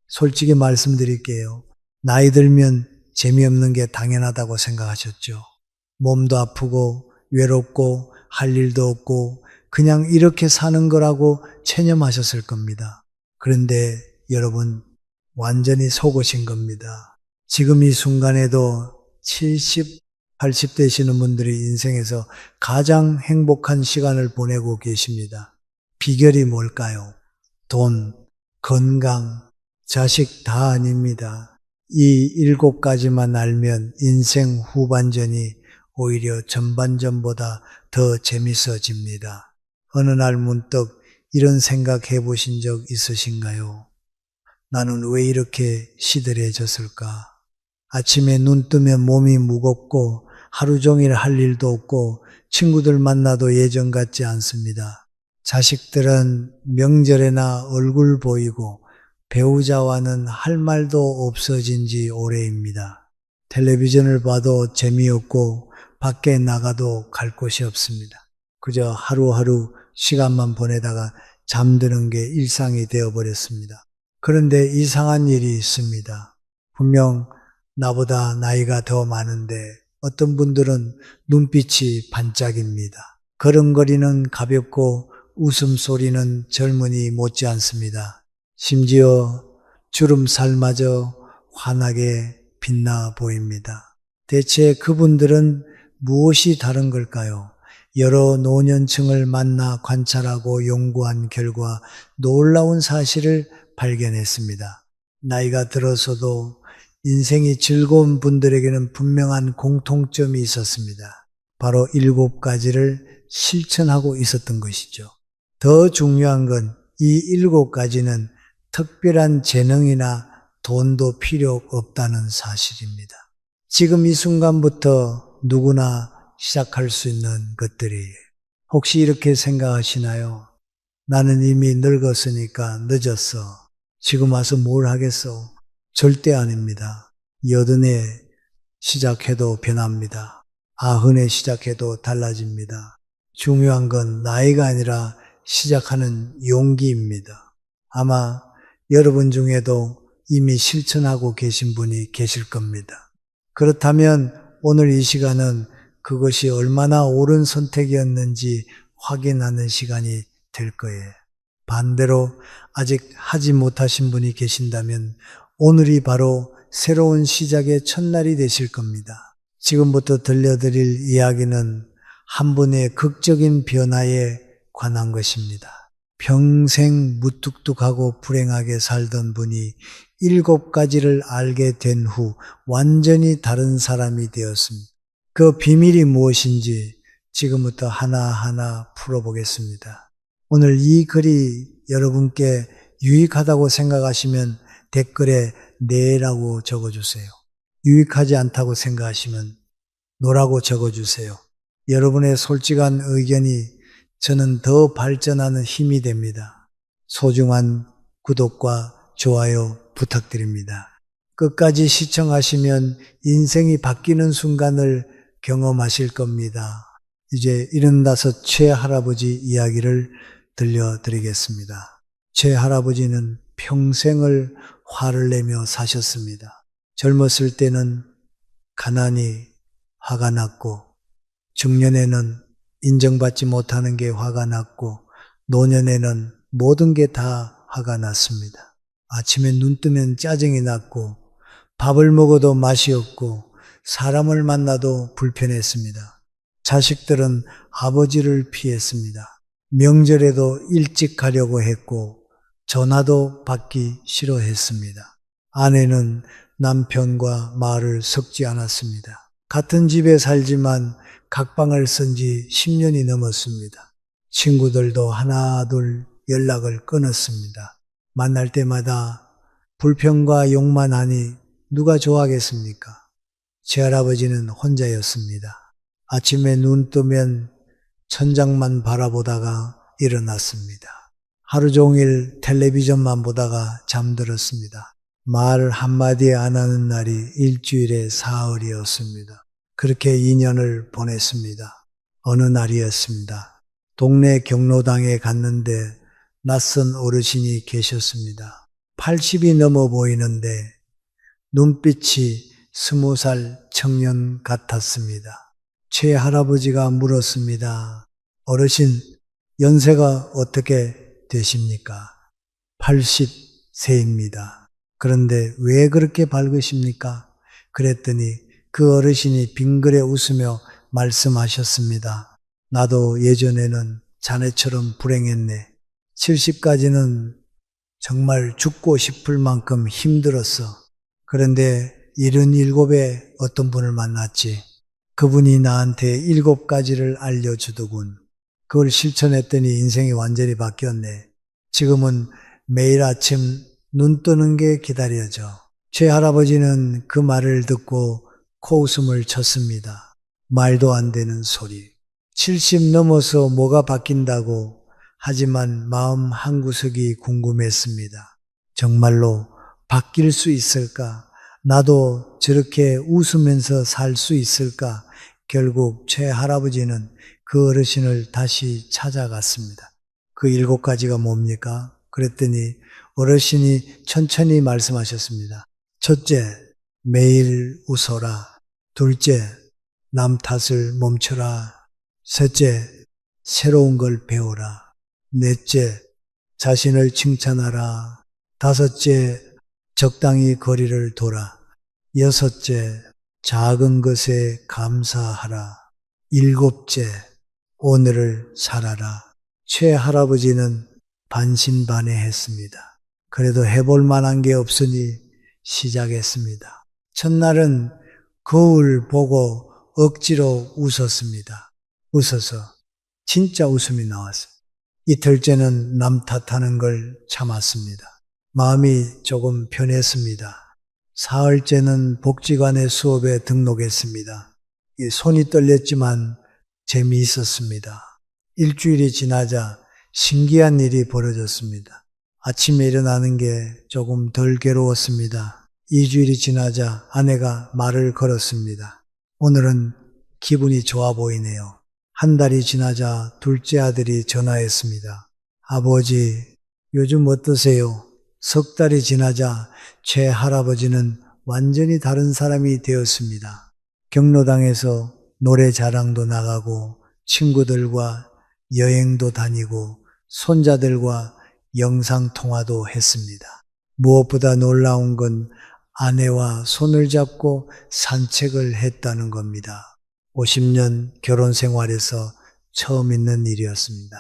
솔직히 말씀드릴게요. 나이 들면 재미없는 게 당연하다고 생각하셨죠. 몸도 아프고 외롭고 할 일도 없고 그냥 이렇게 사는 거라고 체념하셨을 겁니다. 그런데 여러분 완전히 속으신 겁니다. 지금 이 순간에도 70, 80 되시는 분들이 인생에서 가장 행복한 시간을 보내고 계십니다. 비결이 뭘까요? 돈, 건강, 자식 다 아닙니다. 이 7가지만 알면 인생 후반전이 오히려 전반전보다 더 재밌어집니다. 어느 날 문득 이런 생각 해보신 적 있으신가요? 나는 왜 이렇게 시들해졌을까? 아침에 눈 뜨면 몸이 무겁고 하루 종일 할 일도 없고 친구들 만나도 예전 같지 않습니다. 자식들은 명절에나 얼굴 보이고 배우자와는 할 말도 없어진 지 오래입니다. 텔레비전을 봐도 재미없고 밖에 나가도 갈 곳이 없습니다. 그저 하루하루 시간만 보내다가 잠드는 게 일상이 되어버렸습니다. 그런데 이상한 일이 있습니다. 분명 나보다 나이가 더 많은데 어떤 분들은 눈빛이 반짝입니다. 걸음걸이는 가볍고 웃음소리는 젊은이 못지않습니다. 심지어 주름살마저 환하게 빛나 보입니다. 대체 그분들은 무엇이 다른 걸까요? 여러 노년층을 만나 관찰하고 연구한 결과 놀라운 사실을 발견했습니다. 나이가 들어서도 인생이 즐거운 분들에게는 분명한 공통점이 있었습니다. 바로 7가지를 실천하고 있었던 것이죠. 더 중요한 건 이 7가지는 특별한 재능이나 돈도 필요 없다는 사실입니다. 지금 이 순간부터 누구나 시작할 수 있는 것들이에요. 혹시 이렇게 생각하시나요? 나는 이미 늙었으니까 늦었어. 지금 와서 뭘 하겠어? 절대 아닙니다. 80에 시작해도 변합니다. 90에 시작해도 달라집니다. 중요한 건 나이가 아니라 시작하는 용기입니다. 아마 여러분 중에도 이미 실천하고 계신 분이 계실 겁니다. 그렇다면 오늘 이 시간은 그것이 얼마나 옳은 선택이었는지 확인하는 시간이 될 거예요. 반대로 아직 하지 못하신 분이 계신다면 오늘이 바로 새로운 시작의 첫날이 되실 겁니다. 지금부터 들려드릴 이야기는 한 분의 극적인 변화에 관한 것입니다. 평생 무뚝뚝하고 불행하게 살던 분이 7가지를 알게 된 후 완전히 다른 사람이 되었습니다. 그 비밀이 무엇인지 지금부터 하나하나 풀어보겠습니다. 오늘 이 글이 여러분께 유익하다고 생각하시면 댓글에 네라고 적어주세요. 유익하지 않다고 생각하시면 노라고 적어주세요. 여러분의 솔직한 의견이 저는 더 발전하는 힘이 됩니다. 소중한 구독과 좋아요 부탁드립니다. 끝까지 시청하시면 인생이 바뀌는 순간을 경험하실 겁니다. 이제 75 최할아버지 이야기를 들려드리겠습니다. 최할아버지는 평생을 화를 내며 사셨습니다. 젊었을 때는 가난이 화가 났고 중년에는 인정받지 못하는 게 화가 났고 노년에는 모든 게 다 화가 났습니다. 아침에 눈 뜨면 짜증이 났고 밥을 먹어도 맛이 없고 사람을 만나도 불편했습니다. 자식들은 아버지를 피했습니다. 명절에도 일찍 가려고 했고 전화도 받기 싫어했습니다. 아내는 남편과 말을 섞지 않았습니다. 같은 집에 살지만 각방을 쓴 지 10년이 넘었습니다. 친구들도 하나둘 연락을 끊었습니다. 만날 때마다 불평과 욕만 하니 누가 좋아하겠습니까? 제 할아버지는 혼자였습니다. 아침에 눈 뜨면 천장만 바라보다가 일어났습니다. 하루 종일 텔레비전만 보다가 잠들었습니다. 말 한마디 안 하는 날이 일주일에 사흘이었습니다. 그렇게 2년을 보냈습니다. 어느 날이었습니다. 동네 경로당에 갔는데 낯선 어르신이 계셨습니다. 80이 넘어 보이는데 눈빛이 20살 청년 같았습니다. 최 할아버지가 물었습니다. 어르신, 연세가 어떻게 되십니까? 80세입니다. 그런데 왜 그렇게 밝으십니까? 그랬더니 그 어르신이 빙그레 웃으며 말씀하셨습니다. 나도 예전에는 자네처럼 불행했네. 70까지는 정말 죽고 싶을 만큼 힘들었어. 그런데 77에 어떤 분을 만났지. 그분이 나한테 7가지를 알려주더군. 그걸 실천했더니 인생이 완전히 바뀌었네. 지금은 매일 아침 눈 뜨는 게 기다려져. 제 할아버지는 그 말을 듣고 코웃음을 쳤습니다. 말도 안 되는 소리. 70 넘어서 뭐가 바뀐다고. 하지만 마음 한구석이 궁금했습니다. 정말로 바뀔 수 있을까? 나도 저렇게 웃으면서 살 수 있을까? 결국 최 할아버지는 그 어르신을 다시 찾아갔습니다. 그 7가지가 뭡니까? 그랬더니 어르신이 천천히 말씀하셨습니다. 첫째, 매일 웃어라. 둘째, 남 탓을 멈춰라. 셋째, 새로운 걸 배워라. 넷째, 자신을 칭찬하라. 다섯째, 적당히 거리를 둬라. 여섯째, 작은 것에 감사하라. 일곱째, 오늘을 살아라. 최 할아버지는 반신반의했습니다. 그래도 해볼 만한 게 없으니 시작했습니다. 첫날은 거울 보고 억지로 웃었습니다. 웃어서 진짜 웃음이 나왔어요. 이틀째는 남 탓하는 걸 참았습니다. 마음이 조금 편했습니다. 사흘째는 복지관의 수업에 등록했습니다. 손이 떨렸지만 재미있었습니다. 일주일이 지나자 신기한 일이 벌어졌습니다. 아침에 일어나는 게 조금 덜 괴로웠습니다. 2주일이 지나자 아내가 말을 걸었습니다. 오늘은 기분이 좋아 보이네요. 한 달이 지나자 둘째 아들이 전화했습니다. 아버지, 요즘 어떠세요? 석 달이 지나자 최 할아버지는 완전히 다른 사람이 되었습니다. 경로당에서 노래 자랑도 나가고 친구들과 여행도 다니고 손자들과 영상통화도 했습니다. 무엇보다 놀라운 건 아내와 손을 잡고 산책을 했다는 겁니다. 50년 결혼 생활에서 처음 있는 일이었습니다.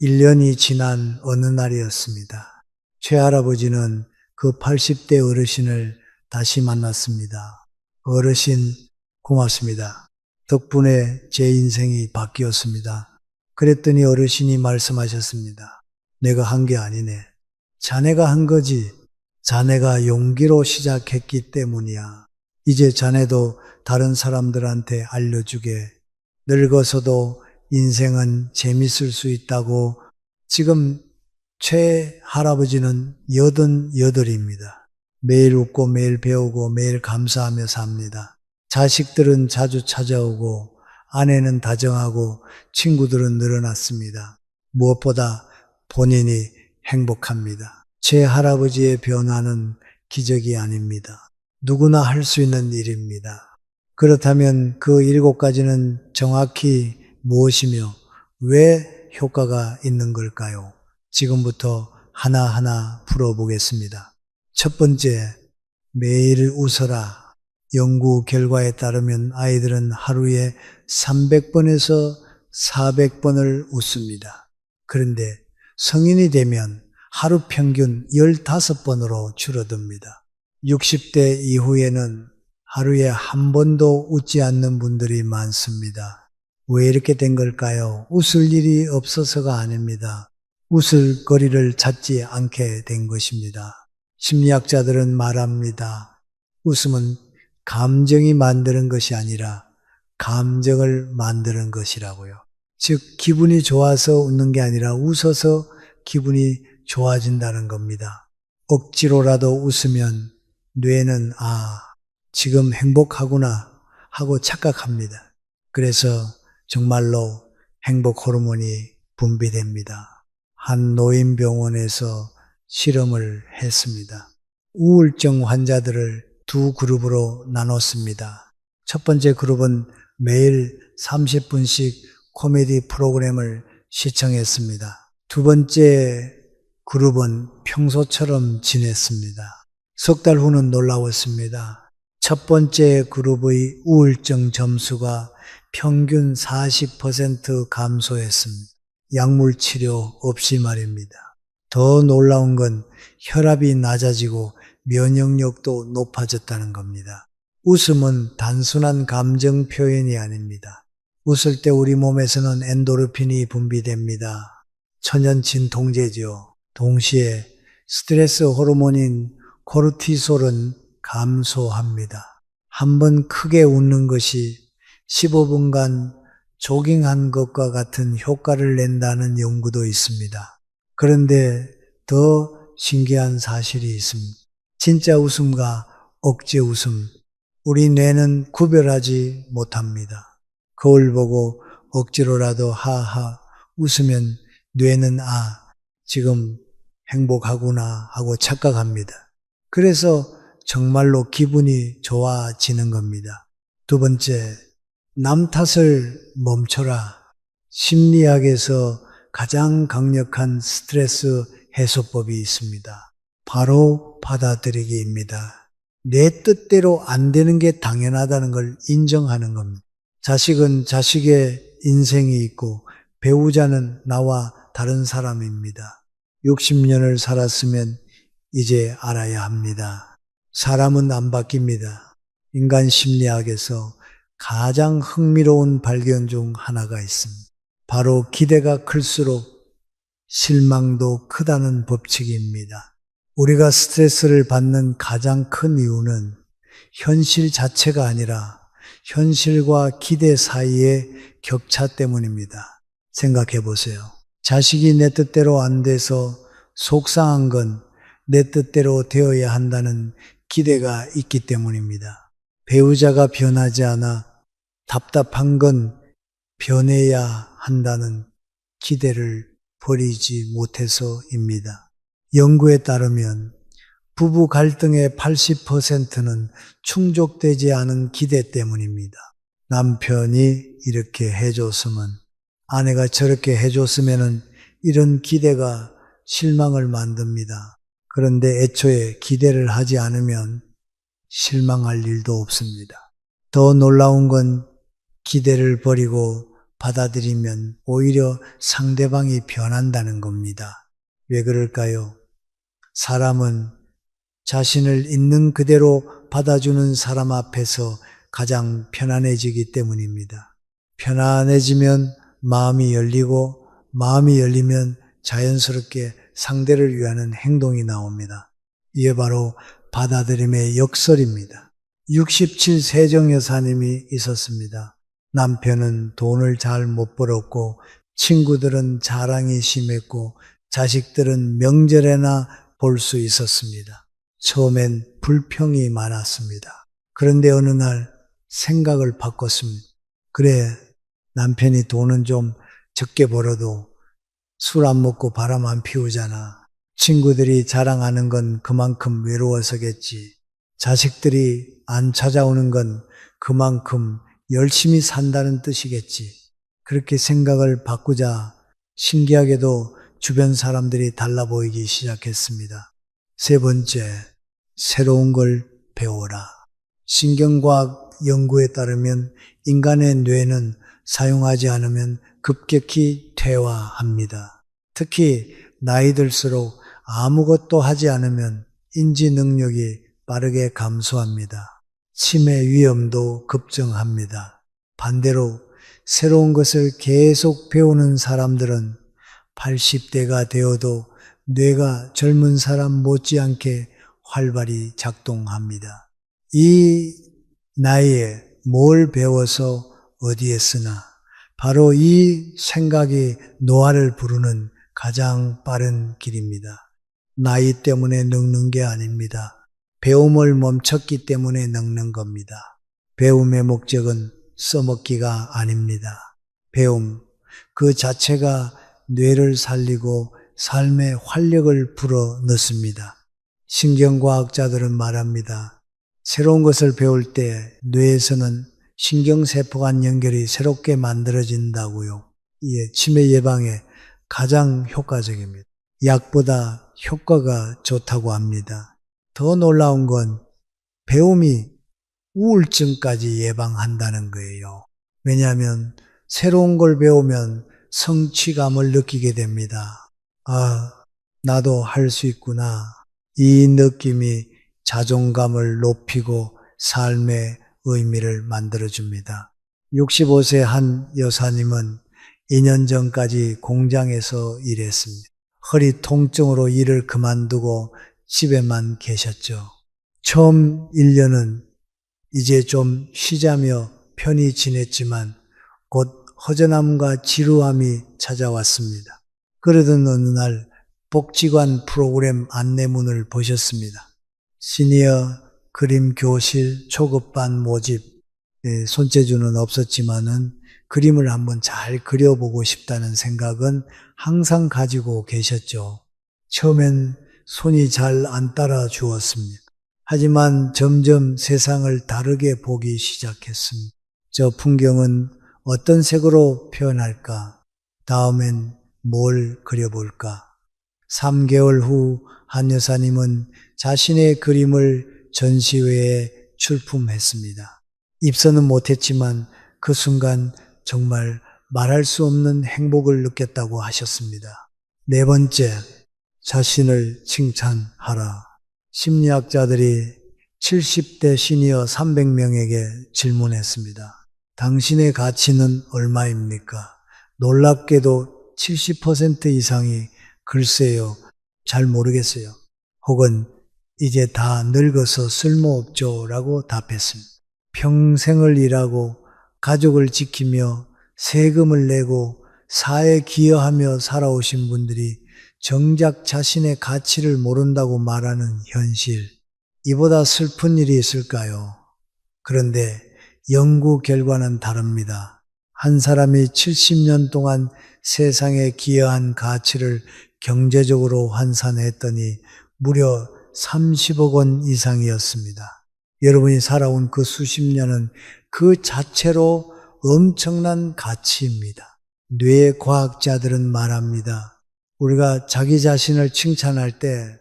1년이 지난 어느 날이었습니다. 최할아버지는 그 80대 어르신을 다시 만났습니다. 어르신 고맙습니다. 덕분에 제 인생이 바뀌었습니다. 그랬더니 어르신이 말씀하셨습니다. 내가 한 게 아니네. 자네가 한 거지. 자네가 용기로 시작했기 때문이야. 이제 자네도 다른 사람들한테 알려주게. 늙어서도 인생은 재밌을 수 있다고. 지금 최 할아버지는 88입니다. 매일 웃고 매일 배우고 매일 감사하며 삽니다. 자식들은 자주 찾아오고 아내는 다정하고 친구들은 늘어났습니다. 무엇보다 본인이 행복합니다. 제 할아버지의 변화는 기적이 아닙니다. 누구나 할 수 있는 일입니다. 그렇다면 그 7가지는 정확히 무엇이며 왜 효과가 있는 걸까요? 지금부터 하나하나 풀어보겠습니다. 첫 번째, 매일 웃어라. 연구 결과에 따르면 아이들은 하루에 300번에서 400번을 웃습니다. 그런데 성인이 되면 하루 평균 15번으로 줄어듭니다. 60대 이후에는 하루에 한 번도 웃지 않는 분들이 많습니다. 왜 이렇게 된 걸까요? 웃을 일이 없어서가 아닙니다. 웃을 거리를 찾지 않게 된 것입니다. 심리학자들은 말합니다. 웃음은 감정이 만드는 것이 아니라 감정을 만드는 것이라고요. 즉 기분이 좋아서 웃는 게 아니라 웃어서 기분이 좋아진다는 겁니다. 억지로라도 웃으면 뇌는 지금 행복하구나 하고 착각합니다. 그래서 정말로 행복 호르몬이 분비됩니다. 한 노인병원에서 실험을 했습니다. 우울증 환자들을 두 그룹으로 나눴습니다. 첫 번째 그룹은 매일 30분씩 코미디 프로그램을 시청했습니다. 두 번째 그룹은 평소처럼 지냈습니다. 석 달 후는 놀라웠습니다. 첫 번째 그룹의 우울증 점수가 평균 40% 감소했습니다. 약물 치료 없이 말입니다. 더 놀라운 건 혈압이 낮아지고 면역력도 높아졌다는 겁니다. 웃음은 단순한 감정 표현이 아닙니다. 웃을 때 우리 몸에서는 엔도르핀이 분비됩니다. 천연 진통제죠. 동시에 스트레스 호르몬인 코르티솔은 감소합니다. 한번 크게 웃는 것이 15분간 조깅한 것과 같은 효과를 낸다는 연구도 있습니다. 그런데 더 신기한 사실이 있습니다. 진짜 웃음과 억지 웃음, 우리 뇌는 구별하지 못합니다. 거울 보고 억지로라도 하하 웃으면 뇌는 지금 행복하구나 하고 착각합니다. 그래서 정말로 기분이 좋아지는 겁니다. 두 번째, 남 탓을 멈춰라. 심리학에서 가장 강력한 스트레스 해소법이 있습니다. 바로 받아들이기입니다. 내 뜻대로 안 되는 게 당연하다는 걸 인정하는 겁니다. 자식은 자식의 인생이 있고 배우자는 나와 다른 사람입니다. 60년을 살았으면 이제 알아야 합니다. 사람은 안 바뀝니다. 인간 심리학에서 가장 흥미로운 발견 중 하나가 있습니다. 바로 기대가 클수록 실망도 크다는 법칙입니다. 우리가 스트레스를 받는 가장 큰 이유는 현실 자체가 아니라 현실과 기대 사이의 격차 때문입니다. 생각해 보세요. 자식이 내 뜻대로 안 돼서 속상한 건 내 뜻대로 되어야 한다는 기대가 있기 때문입니다. 배우자가 변하지 않아 답답한 건 변해야 한다는 기대를 버리지 못해서입니다. 연구에 따르면 부부 갈등의 80%는 충족되지 않은 기대 때문입니다. 남편이 이렇게 해줬으면, 아내가 저렇게 해줬으면 이런 기대가 실망을 만듭니다. 그런데 애초에 기대를 하지 않으면 실망할 일도 없습니다. 더 놀라운 건 기대를 버리고 받아들이면 오히려 상대방이 변한다는 겁니다. 왜 그럴까요? 사람은 자신을 있는 그대로 받아주는 사람 앞에서 가장 편안해지기 때문입니다. 편안해지면 마음이 열리고 마음이 열리면 자연스럽게 상대를 위하는 행동이 나옵니다. 이게 바로 받아들임의 역설입니다. 67 세정 여사님이 있었습니다. 남편은 돈을 잘 못 벌었고 친구들은 자랑이 심했고 자식들은 명절에나 볼 수 있었습니다. 처음엔 불평이 많았습니다. 그런데 어느 날 생각을 바꿨습니다. 그래, 남편이 돈은 좀 적게 벌어도 술 안 먹고 바람 안 피우잖아. 친구들이 자랑하는 건 그만큼 외로워서겠지. 자식들이 안 찾아오는 건 그만큼 열심히 산다는 뜻이겠지. 그렇게 생각을 바꾸자 신기하게도 주변 사람들이 달라 보이기 시작했습니다. 세 번째, 새로운 걸 배워라. 신경과학 연구에 따르면 인간의 뇌는 사용하지 않으면 급격히 퇴화합니다. 특히 나이 들수록 아무것도 하지 않으면 인지 능력이 빠르게 감소합니다. 치매 위험도 급증합니다. 반대로 새로운 것을 계속 배우는 사람들은 80대가 되어도 뇌가 젊은 사람 못지않게 활발히 작동합니다. 이 나이에 뭘 배워서 어디에 쓰나? 바로 이 생각이 노화를 부르는 가장 빠른 길입니다. 나이 때문에 늙는 게 아닙니다. 배움을 멈췄기 때문에 늙는 겁니다. 배움의 목적은 써먹기가 아닙니다. 배움 그 자체가 뇌를 살리고 삶에 활력을 불어 넣습니다. 신경과학자들은 말합니다. 새로운 것을 배울 때 뇌에서는 신경세포 간 연결이 새롭게 만들어진다고요. 이게 치매 예방에 가장 효과적입니다. 약보다 효과가 좋다고 합니다. 더 놀라운 건 배움이 우울증까지 예방한다는 거예요. 왜냐하면 새로운 걸 배우면 성취감을 느끼게 됩니다. 아, 나도 할 수 있구나. 이 느낌이 자존감을 높이고 삶의 의미를 만들어줍니다. 65세 한 여사님은 2년 전까지 공장에서 일했습니다. 허리 통증으로 일을 그만두고 집에만 계셨죠. 처음 1년은 이제 좀 쉬자며 편히 지냈지만 곧 허전함과 지루함이 찾아왔습니다. 그러던 어느 날 복지관 프로그램 안내문을 보셨습니다. 시니어 그림 교실 초급반 모집, 손재주는 없었지만은 그림을 한번 잘 그려보고 싶다는 생각은 항상 가지고 계셨죠. 처음엔 손이 잘 안 따라 주었습니다. 하지만 점점 세상을 다르게 보기 시작했습니다. 저 풍경은 어떤 색으로 표현할까? 다음엔 뭘 그려볼까? 3개월 후 한 여사님은 자신의 그림을 전시회에 출품했습니다. 입선은 못했지만 그 순간 정말 말할 수 없는 행복을 느꼈다고 하셨습니다. 네 번째, 자신을 칭찬하라. 심리학자들이 70대 시니어 300명에게 질문했습니다. 당신의 가치는 얼마입니까? 놀랍게도 70% 이상이 글쎄요, 잘 모르겠어요. 혹은 이제 다 늙어서 쓸모없죠 라고 답했습니다. 평생을 일하고 가족을 지키며 세금을 내고 사회에 기여하며 살아오신 분들이 정작 자신의 가치를 모른다고 말하는 현실, 이보다 슬픈 일이 있을까요? 그런데 연구 결과는 다릅니다. 한 사람이 70년 동안 세상에 기여한 가치를 경제적으로 환산했더니 무려 30억 원 이상이었습니다. 여러분이 살아온 그 수십 년은 그 자체로 엄청난 가치입니다. 뇌과학자들은 말합니다. 우리가 자기 자신을 칭찬할 때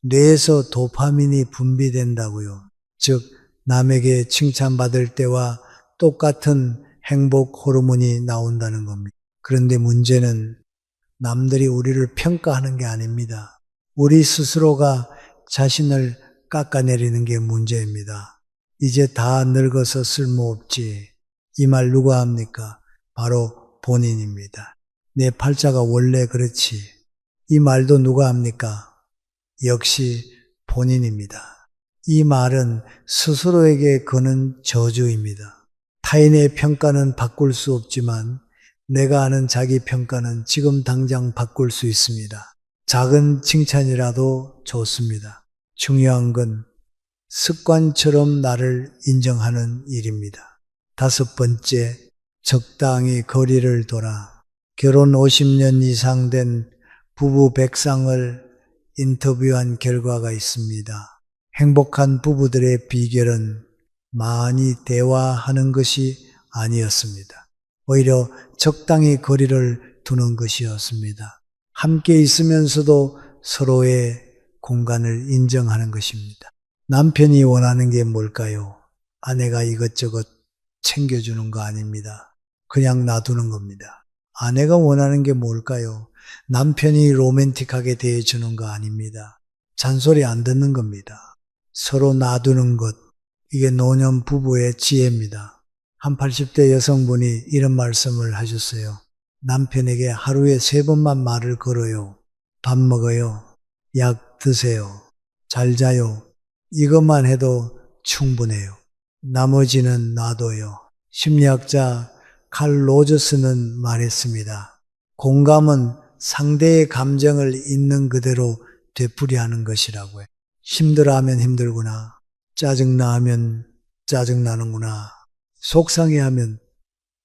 뇌에서 도파민이 분비된다고요. 즉 남에게 칭찬받을 때와 똑같은 행복 호르몬이 나온다는 겁니다. 그런데 문제는 남들이 우리를 평가하는 게 아닙니다. 우리 스스로가 자신을 깎아내리는 게 문제입니다. 이제 다 늙어서 쓸모없지. 이 말 누가 합니까? 바로 본인입니다. 내 팔자가 원래 그렇지. 이 말도 누가 합니까? 역시 본인입니다. 이 말은 스스로에게 거는 저주입니다. 타인의 평가는 바꿀 수 없지만 내가 아는 자기 평가는 지금 당장 바꿀 수 있습니다. 작은 칭찬이라도 좋습니다. 중요한 건 습관처럼 나를 인정하는 일입니다. 5번째, 적당히 거리를 둬라. 결혼 50년 이상 된 부부 100쌍을 인터뷰한 결과가 있습니다. 행복한 부부들의 비결은 많이 대화하는 것이 아니었습니다. 오히려 적당히 거리를 두는 것이었습니다. 함께 있으면서도 서로의 공간을 인정하는 것입니다. 남편이 원하는 게 뭘까요? 아내가 이것저것 챙겨주는 거 아닙니다. 그냥 놔두는 겁니다. 아내가 원하는 게 뭘까요? 남편이 로맨틱하게 대해주는 거 아닙니다. 잔소리 안 듣는 겁니다. 서로 놔두는 것, 이게 노년 부부의 지혜입니다. 한 80대 여성분이 이런 말씀을 하셨어요. 남편에게 하루에 3번만 말을 걸어요. 밥 먹어요. 약 드세요. 잘 자요. 이것만 해도 충분해요. 나머지는 놔둬요. 심리학자 칼 로저스는 말했습니다. 공감은 상대의 감정을 있는 그대로 되풀이하는 것이라고요. 힘들어하면 힘들구나. 짜증나하면 짜증나는구나. 속상해하면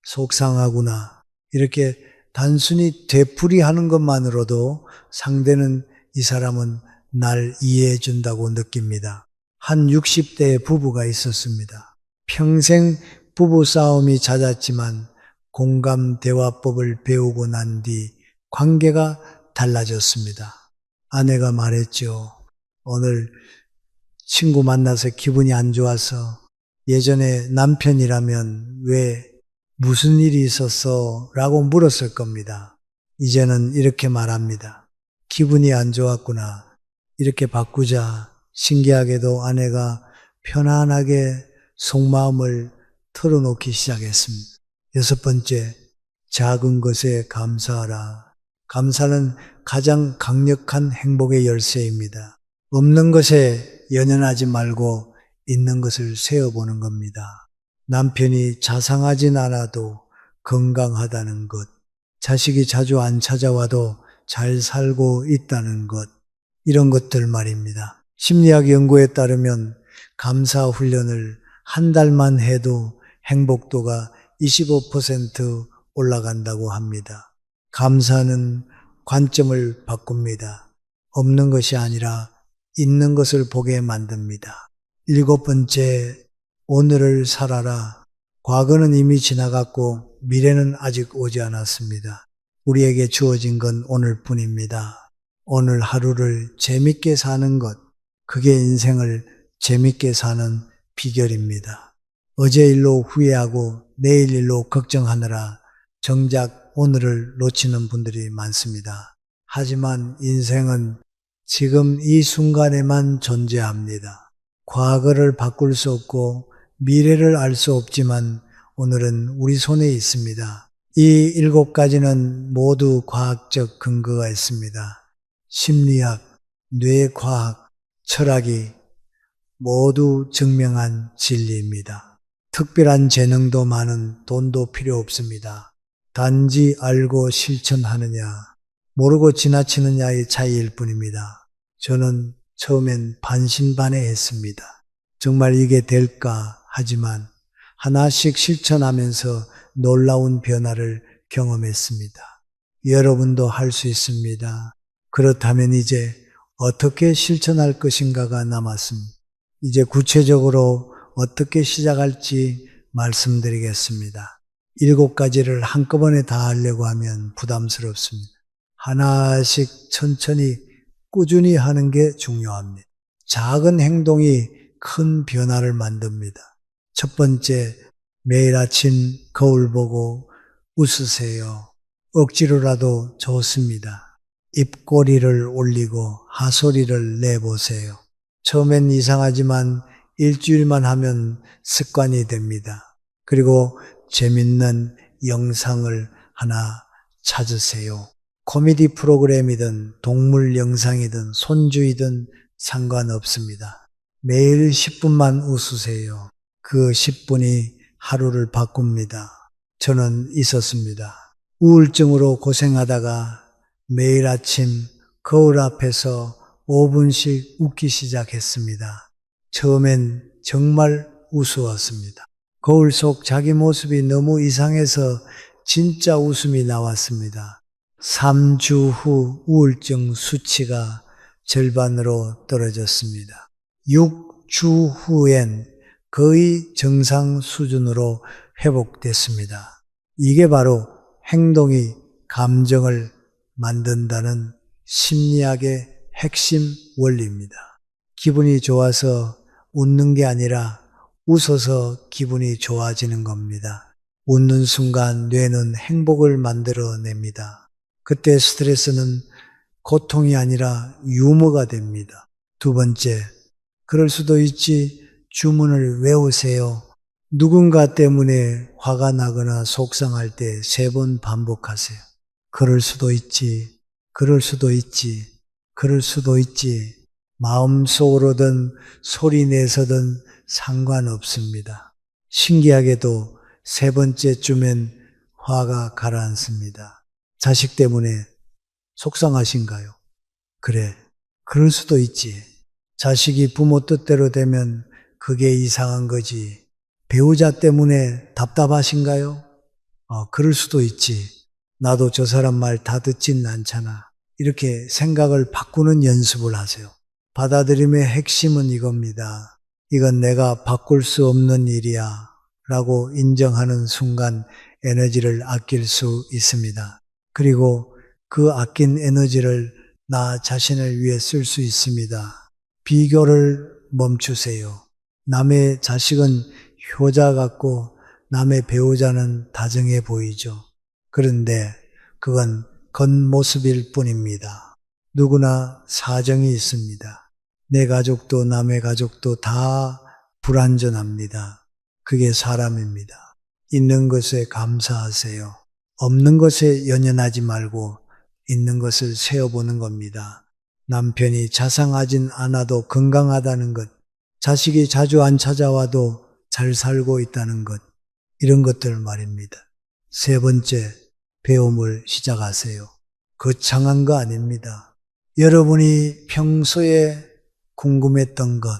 속상하구나. 이렇게 단순히 되풀이하는 것만으로도 상대는 이 사람은 날 이해해 준다고 느낍니다. 한 60대 부부가 있었습니다. 평생 부부 싸움이 잦았지만 공감 대화법을 배우고 난 뒤 관계가 달라졌습니다. 아내가 말했죠. 오늘 친구 만나서 기분이 안 좋아서 예전에 남편이라면 왜 무슨 일이 있었어? 라고 물었을 겁니다. 이제는 이렇게 말합니다. 기분이 안 좋았구나. 이렇게 바꾸자. 신기하게도 아내가 편안하게 속마음을 털어놓기 시작했습니다. 6번째, 작은 것에 감사하라. 감사는 가장 강력한 행복의 열쇠입니다. 없는 것에 연연하지 말고 있는 것을 세어보는 겁니다. 남편이 자상하진 않아도 건강하다는 것, 자식이 자주 안 찾아와도 잘 살고 있다는 것, 이런 것들 말입니다. 심리학 연구에 따르면 감사 훈련을 한 달만 해도 행복도가 25% 올라간다고 합니다. 감사는 관점을 바꿉니다. 없는 것이 아니라 있는 것을 보게 만듭니다. 7번째, 오늘을 살아라. 과거는 이미 지나갔고 미래는 아직 오지 않았습니다. 우리에게 주어진 건 오늘뿐입니다. 오늘 하루를 재밌게 사는 것, 그게 인생을 재밌게 사는 비결입니다. 어제 일로 후회하고 내일 일로 걱정하느라 정작 오늘을 놓치는 분들이 많습니다. 하지만 인생은 지금 이 순간에만 존재합니다. 과거를 바꿀 수 없고 미래를 알 수 없지만 오늘은 우리 손에 있습니다. 이 7가지는 모두 과학적 근거가 있습니다. 심리학, 뇌과학, 철학이 모두 증명한 진리입니다. 특별한 재능도 많은 돈도 필요 없습니다. 단지 알고 실천하느냐, 모르고 지나치느냐의 차이일 뿐입니다. 저는 처음엔 반신반의했습니다. 정말 이게 될까 하지만 하나씩 실천하면서 놀라운 변화를 경험했습니다. 여러분도 할 수 있습니다. 그렇다면 이제 어떻게 실천할 것인가가 남았습니다. 이제 구체적으로 어떻게 시작할지 말씀드리겠습니다. 7가지를 한꺼번에 다 하려고 하면 부담스럽습니다. 하나씩 천천히 꾸준히 하는 게 중요합니다. 작은 행동이 큰 변화를 만듭니다. 첫 번째, 매일 아침 거울 보고 웃으세요. 억지로라도 좋습니다. 입꼬리를 올리고 하소리를 내보세요. 처음엔 이상하지만 일주일만 하면 습관이 됩니다. 그리고 재밌는 영상을 하나 찾으세요. 코미디 프로그램이든 동물 영상이든 손주이든 상관없습니다. 매일 10분만 웃으세요. 그 10분이 하루를 바꿉니다. 저는 있었습니다. 우울증으로 고생하다가 매일 아침 거울 앞에서 5분씩 웃기 시작했습니다. 처음엔 정말 우스웠습니다. 거울 속 자기 모습이 너무 이상해서 진짜 웃음이 나왔습니다. 3주 후 우울증 수치가 절반으로 떨어졌습니다. 6주 후엔 거의 정상 수준으로 회복됐습니다. 이게 바로 행동이 감정을 만든다는 심리학의 핵심 원리입니다. 기분이 좋아서 웃는 게 아니라 웃어서 기분이 좋아지는 겁니다. 웃는 순간 뇌는 행복을 만들어냅니다. 그때 스트레스는 고통이 아니라 유머가 됩니다. 2번째, 그럴 수도 있지 주문을 외우세요. 누군가 때문에 화가 나거나 속상할 때 3번 반복하세요. 그럴 수도 있지, 그럴 수도 있지, 그럴 수도 있지. 마음속으로든 소리 내서든 상관없습니다. 신기하게도 3번째쯤엔 화가 가라앉습니다. 자식 때문에 속상하신가요? 그래, 그럴 수도 있지. 자식이 부모 뜻대로 되면 그게 이상한 거지. 배우자 때문에 답답하신가요? 그럴 수도 있지. 나도 저 사람 말 다 듣진 않잖아. 이렇게 생각을 바꾸는 연습을 하세요. 받아들임의 핵심은 이겁니다. 이건 내가 바꿀 수 없는 일이야 라고 인정하는 순간 에너지를 아낄 수 있습니다. 그리고 그 아낀 에너지를 나 자신을 위해 쓸 수 있습니다. 비교를 멈추세요. 남의 자식은 효자 같고 남의 배우자는 다정해 보이죠. 그런데 그건 겉모습일 뿐입니다. 누구나 사정이 있습니다. 내 가족도 남의 가족도 다 불완전합니다. 그게 사람입니다. 있는 것에 감사하세요. 없는 것에 연연하지 말고 있는 것을 세어보는 겁니다. 남편이 자상하진 않아도 건강하다는 것, 자식이 자주 안 찾아와도 잘 살고 있다는 것, 이런 것들 말입니다. 세 번째, 배움을 시작하세요. 거창한 거 아닙니다. 여러분이 평소에 궁금했던 것,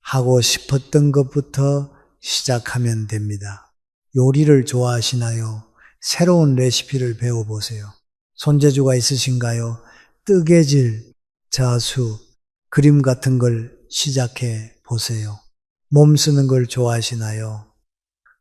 하고 싶었던 것부터 시작하면 됩니다. 요리를 좋아하시나요? 새로운 레시피를 배워보세요. 손재주가 있으신가요? 뜨개질, 자수, 그림 같은 걸 시작해 보세요. 몸 쓰는 걸 좋아하시나요?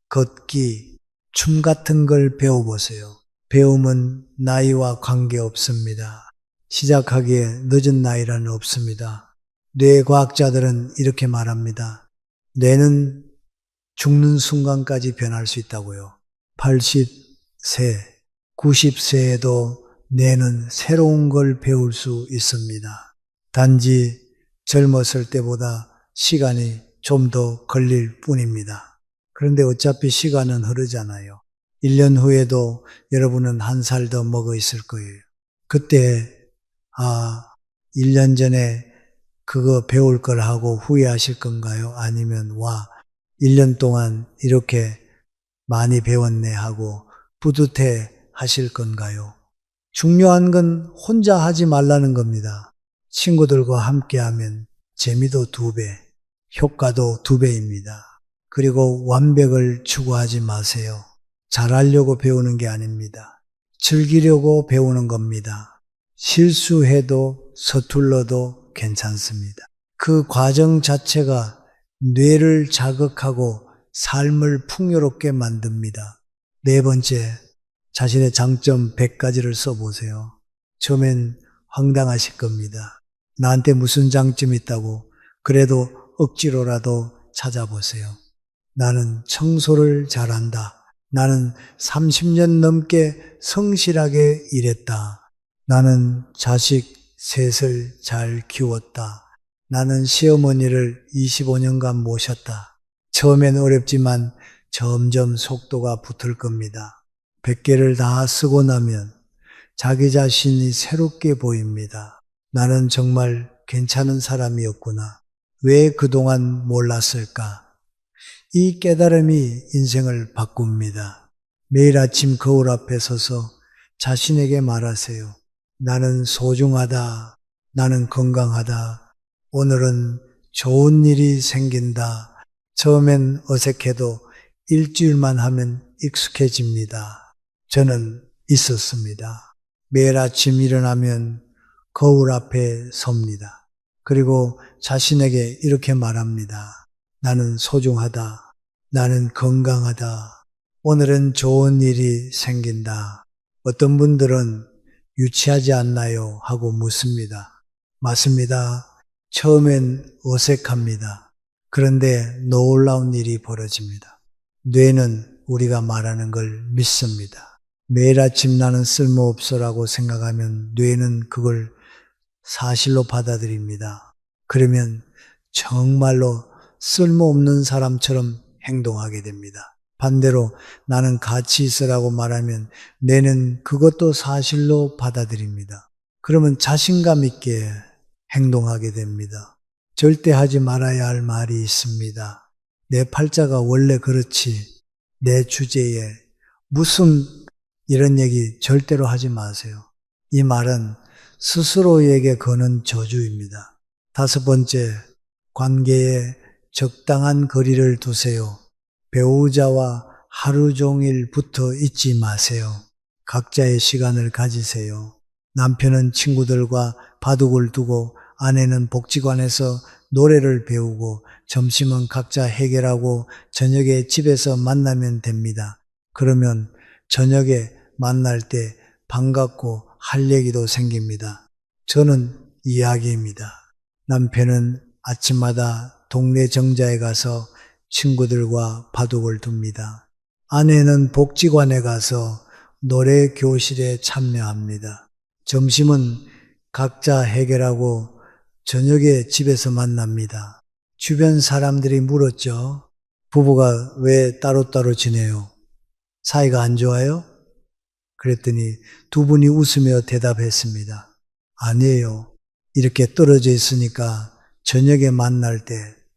걷기, 춤 같은 걸 배워보세요. 배움은 나이와 관계없습니다. 시작하기에 늦은 나이란 없습니다. 뇌과학자들은 이렇게 말합니다. 뇌는 죽는 순간까지 변할 수 있다고요. 80세, 90세에도 뇌는 새로운 걸 배울 수 있습니다. 단지 젊었을 때보다 시간이 좀 더 걸릴 뿐입니다. 그런데 어차피 시간은 흐르잖아요. 1년 후에도 여러분은 한 살 더 먹어 있을 거예요. 그때 1년 전에 그거 배울 걸 하고 후회하실 건가요? 아니면 1년 동안 이렇게 많이 배웠네 하고 뿌듯해 하실 건가요? 중요한 건 혼자 하지 말라는 겁니다. 친구들과 함께 하면 재미도 2배, 효과도 2배입니다. 그리고 완벽을 추구하지 마세요. 잘하려고 배우는 게 아닙니다. 즐기려고 배우는 겁니다. 실수해도 서툴러도 괜찮습니다. 그 과정 자체가 뇌를 자극하고 삶을 풍요롭게 만듭니다. 네 번째, 자신의 장점 100가지를 써보세요. 처음엔 황당하실 겁니다. 나한테 무슨 장점이 있다고. 그래도 억지로라도 찾아보세요. 나는 청소를 잘한다. 나는 30년 넘게 성실하게 일했다. 나는 자식 셋을 잘 키웠다. 나는 시어머니를 25년간 모셨다. 처음엔 어렵지만 점점 속도가 붙을 겁니다. 100개를 다 쓰고 나면 자기 자신이 새롭게 보입니다. 나는 정말 괜찮은 사람이었구나. 왜 그동안 몰랐을까? 이 깨달음이 인생을 바꿉니다. 매일 아침 거울 앞에 서서 자신에게 말하세요. 나는 소중하다. 나는 건강하다. 오늘은 좋은 일이 생긴다. 처음엔 어색해도 일주일만 하면 익숙해집니다. 저는 있었습니다. 매일 아침 일어나면 거울 앞에 섭니다. 그리고 자신에게 이렇게 말합니다. 나는 소중하다. 나는 건강하다. 오늘은 좋은 일이 생긴다. 어떤 분들은 유치하지 않나요? 하고 묻습니다. 맞습니다. 처음엔 어색합니다. 그런데 놀라운 일이 벌어집니다. 뇌는 우리가 말하는 걸 믿습니다. 매일 아침 나는 쓸모없어라고 생각하면 뇌는 그걸 사실로 받아들입니다. 그러면 정말로 쓸모없는 사람처럼 행동하게 됩니다. 반대로 나는 가치 있으라고 말하면 뇌는 그것도 사실로 받아들입니다. 그러면 자신감 있게 행동하게 됩니다. 절대 하지 말아야 할 말이 있습니다. 내 팔자가 원래 그렇지. 내 주제에 무슨 이런 얘기 절대로 하지 마세요. 이 말은 스스로에게 거는 저주입니다. 5번째, 관계에 적당한 거리를 두세요. 배우자와 하루 종일 붙어 있지 마세요. 각자의 시간을 가지세요. 남편은 친구들과 바둑을 두고 아내는 복지관에서 노래를 배우고 점심은 각자 해결하고 저녁에 집에서 만나면 됩니다. 그러면 저녁에 만날 때 반갑고 할 얘기도 생깁니다. 저는 이야기입니다. 남편은 아침마다 동네 정자에 가서 친구들과 바둑을 둡니다. 아내는 복지관에 가서 노래 교실에 참여합니다. 점심은 각자 해결하고 저녁에 집에서 만납니다. 주변 사람들이 물었죠. 부부가 왜 따로따로 지내요? 사이가 안 좋아요? 그랬더니 두 분이 웃으며 대답했습니다. 아니에요. 이렇게 떨어져 있으니까 저녁에 만날 때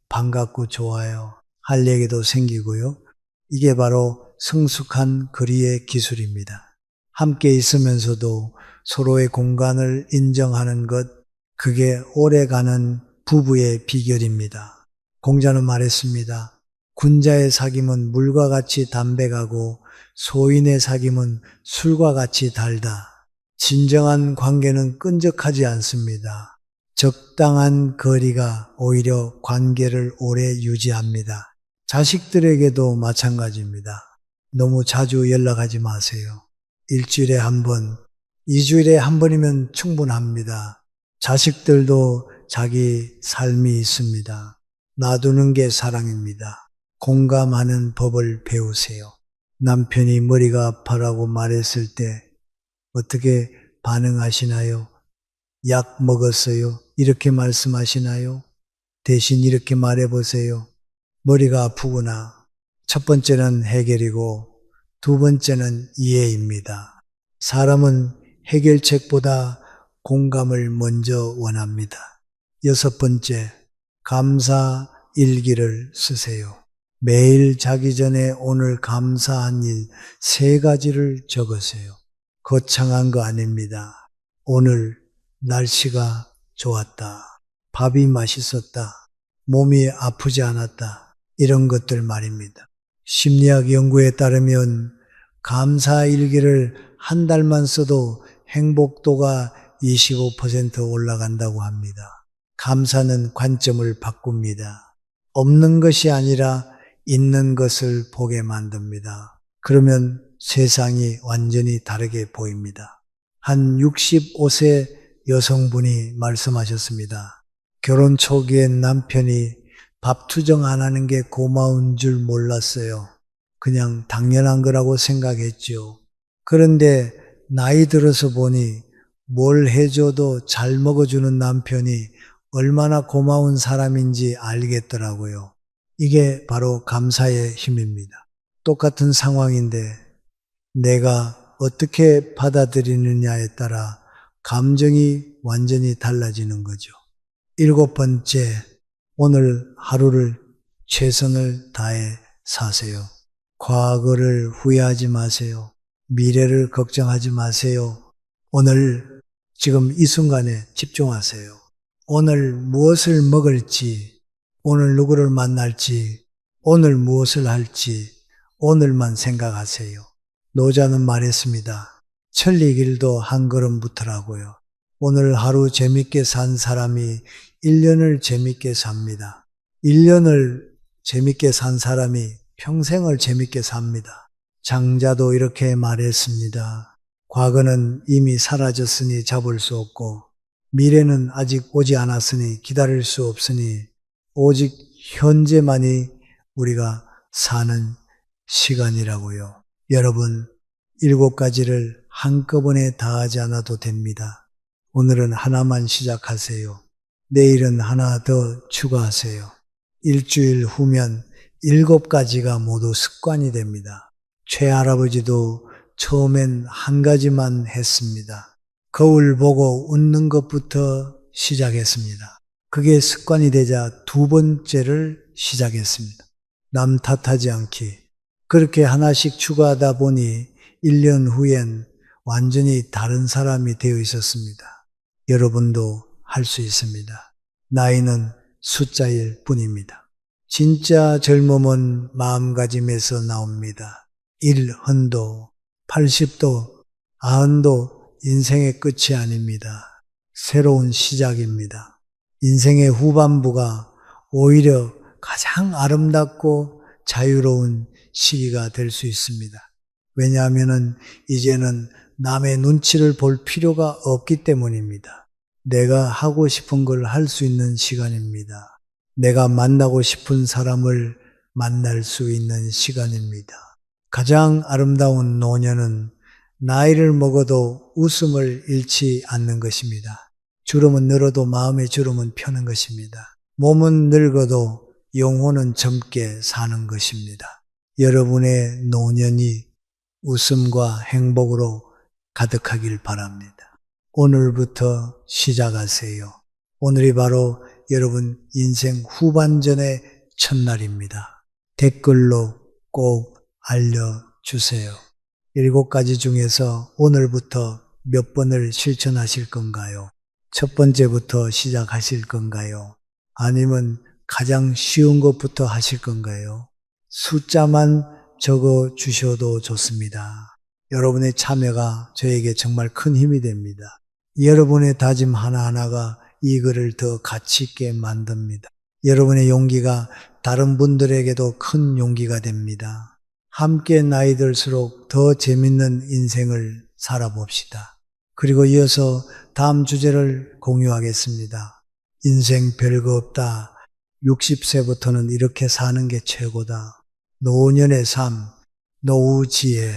반갑고 좋아요. 할 얘기도 생기고요. 이게 바로 성숙한 거리의 기술입니다. 함께 있으면서도 서로의 공간을 인정하는 것, 그게 오래가는 부부의 비결입니다. 공자는 말했습니다. 군자의 사귐은 물과 같이 담백하고 소인의 사귐은 술과 같이 달다. 진정한 관계는 끈적하지 않습니다. 적당한 거리가 오히려 관계를 오래 유지합니다. 자식들에게도 마찬가지입니다. 너무 자주 연락하지 마세요. 일주일에 한 번, 2주일에 한 번이면 충분합니다. 자식들도 자기 삶이 있습니다. 놔두는 게 사랑입니다. 공감하는 법을 배우세요. 남편이 머리가 아파라고 말했을 때 어떻게 반응하시나요? 약 먹었어요? 이렇게 말씀하시나요? 대신 이렇게 말해보세요. 머리가 아프구나. 첫 번째는 해결이고 두 번째는 이해입니다. 사람은 해결책보다 공감을 먼저 원합니다. 여섯 번째, 감사 일기를 쓰세요. 매일 자기 전에 오늘 감사한 일 3가지를 적으세요. 거창한 거 아닙니다. 오늘 날씨가 좋았다. 밥이 맛있었다. 몸이 아프지 않았다. 이런 것들 말입니다. 심리학 연구에 따르면 감사 일기를 한 달만 써도 행복도가 25% 올라간다고 합니다. 감사는 관점을 바꿉니다. 없는 것이 아니라 있는 것을 보게 만듭니다. 그러면 세상이 완전히 다르게 보입니다. 한 65세 여성분이 말씀하셨습니다. 결혼 초기엔 남편이 밥 투정 안 하는 게 고마운 줄 몰랐어요. 그냥 당연한 거라고 생각했죠. 그런데 나이 들어서 보니 뭘 해줘도 잘 먹어주는 남편이 얼마나 고마운 사람인지 알겠더라고요. 이게 바로 감사의 힘입니다. 똑같은 상황인데 내가 어떻게 받아들이느냐에 따라 감정이 완전히 달라지는 거죠. 7번째, 오늘 하루를 최선을 다해 사세요. 과거를 후회하지 마세요. 미래를 걱정하지 마세요. 오늘 지금 이 순간에 집중하세요. 오늘 무엇을 먹을지, 오늘 누구를 만날지, 오늘 무엇을 할지 오늘만 생각하세요. 노자는 말했습니다. 천리길도 한 걸음부터라고요. 오늘 하루 재밌게 산 사람이 1년을 재밌게 삽니다. 1년을 재밌게 산 사람이 평생을 재밌게 삽니다. 장자도 이렇게 말했습니다. 과거는 이미 사라졌으니 잡을 수 없고 미래는 아직 오지 않았으니 기다릴 수 없으니 오직 현재만이 우리가 사는 시간이라고요. 여러분, 7가지를 한꺼번에 다 하지 않아도 됩니다. 오늘은 하나만 시작하세요. 내일은 하나 더 추가하세요. 일주일 후면 7가지가 모두 습관이 됩니다. 최할아버지도 처음엔 한 가지만 했습니다. 거울 보고 웃는 것부터 시작했습니다. 그게 습관이 되자 2번째를 시작했습니다. 남 탓하지 않기. 그렇게 하나씩 추가하다 보니 1년 후엔 완전히 다른 사람이 되어 있었습니다. 여러분도 할 수 있습니다. 나이는 숫자일 뿐입니다. 진짜 젊음은 마음가짐에서 나옵니다. 1헌도, 80도 아흔도 인생의 끝이 아닙니다. 새로운 시작입니다. 인생의 후반부가 오히려 가장 아름답고 자유로운 시기가 될 수 있습니다. 왜냐하면 이제는 남의 눈치를 볼 필요가 없기 때문입니다. 내가 하고 싶은 걸 할 수 있는 시간입니다. 내가 만나고 싶은 사람을 만날 수 있는 시간입니다. 가장 아름다운 노년은 나이를 먹어도 웃음을 잃지 않는 것입니다. 주름은 늘어도 마음의 주름은 펴는 것입니다. 몸은 늙어도 영혼은 젊게 사는 것입니다. 여러분의 노년이 웃음과 행복으로 가득하길 바랍니다. 오늘부터 시작하세요. 오늘이 바로 여러분 인생 후반전의 첫날입니다. 댓글로 꼭 알려주세요. 7가지 중에서 오늘부터 몇 번을 실천하실 건가요? 첫 번째부터 시작하실 건가요? 아니면 가장 쉬운 것부터 하실 건가요? 숫자만 적어 주셔도 좋습니다. 여러분의 참여가 저에게 정말 큰 힘이 됩니다. 여러분의 다짐 하나하나가 이 글을 더 가치 있게 만듭니다. 여러분의 용기가 다른 분들에게도 큰 용기가 됩니다. 함께 나이 들수록 더 재밌는 인생을 살아봅시다. 그리고 이어서 다음 주제를 공유하겠습니다. 인생 별거 없다. 60세부터는 이렇게 사는 게 최고다. 노년의 삶, 노후지혜.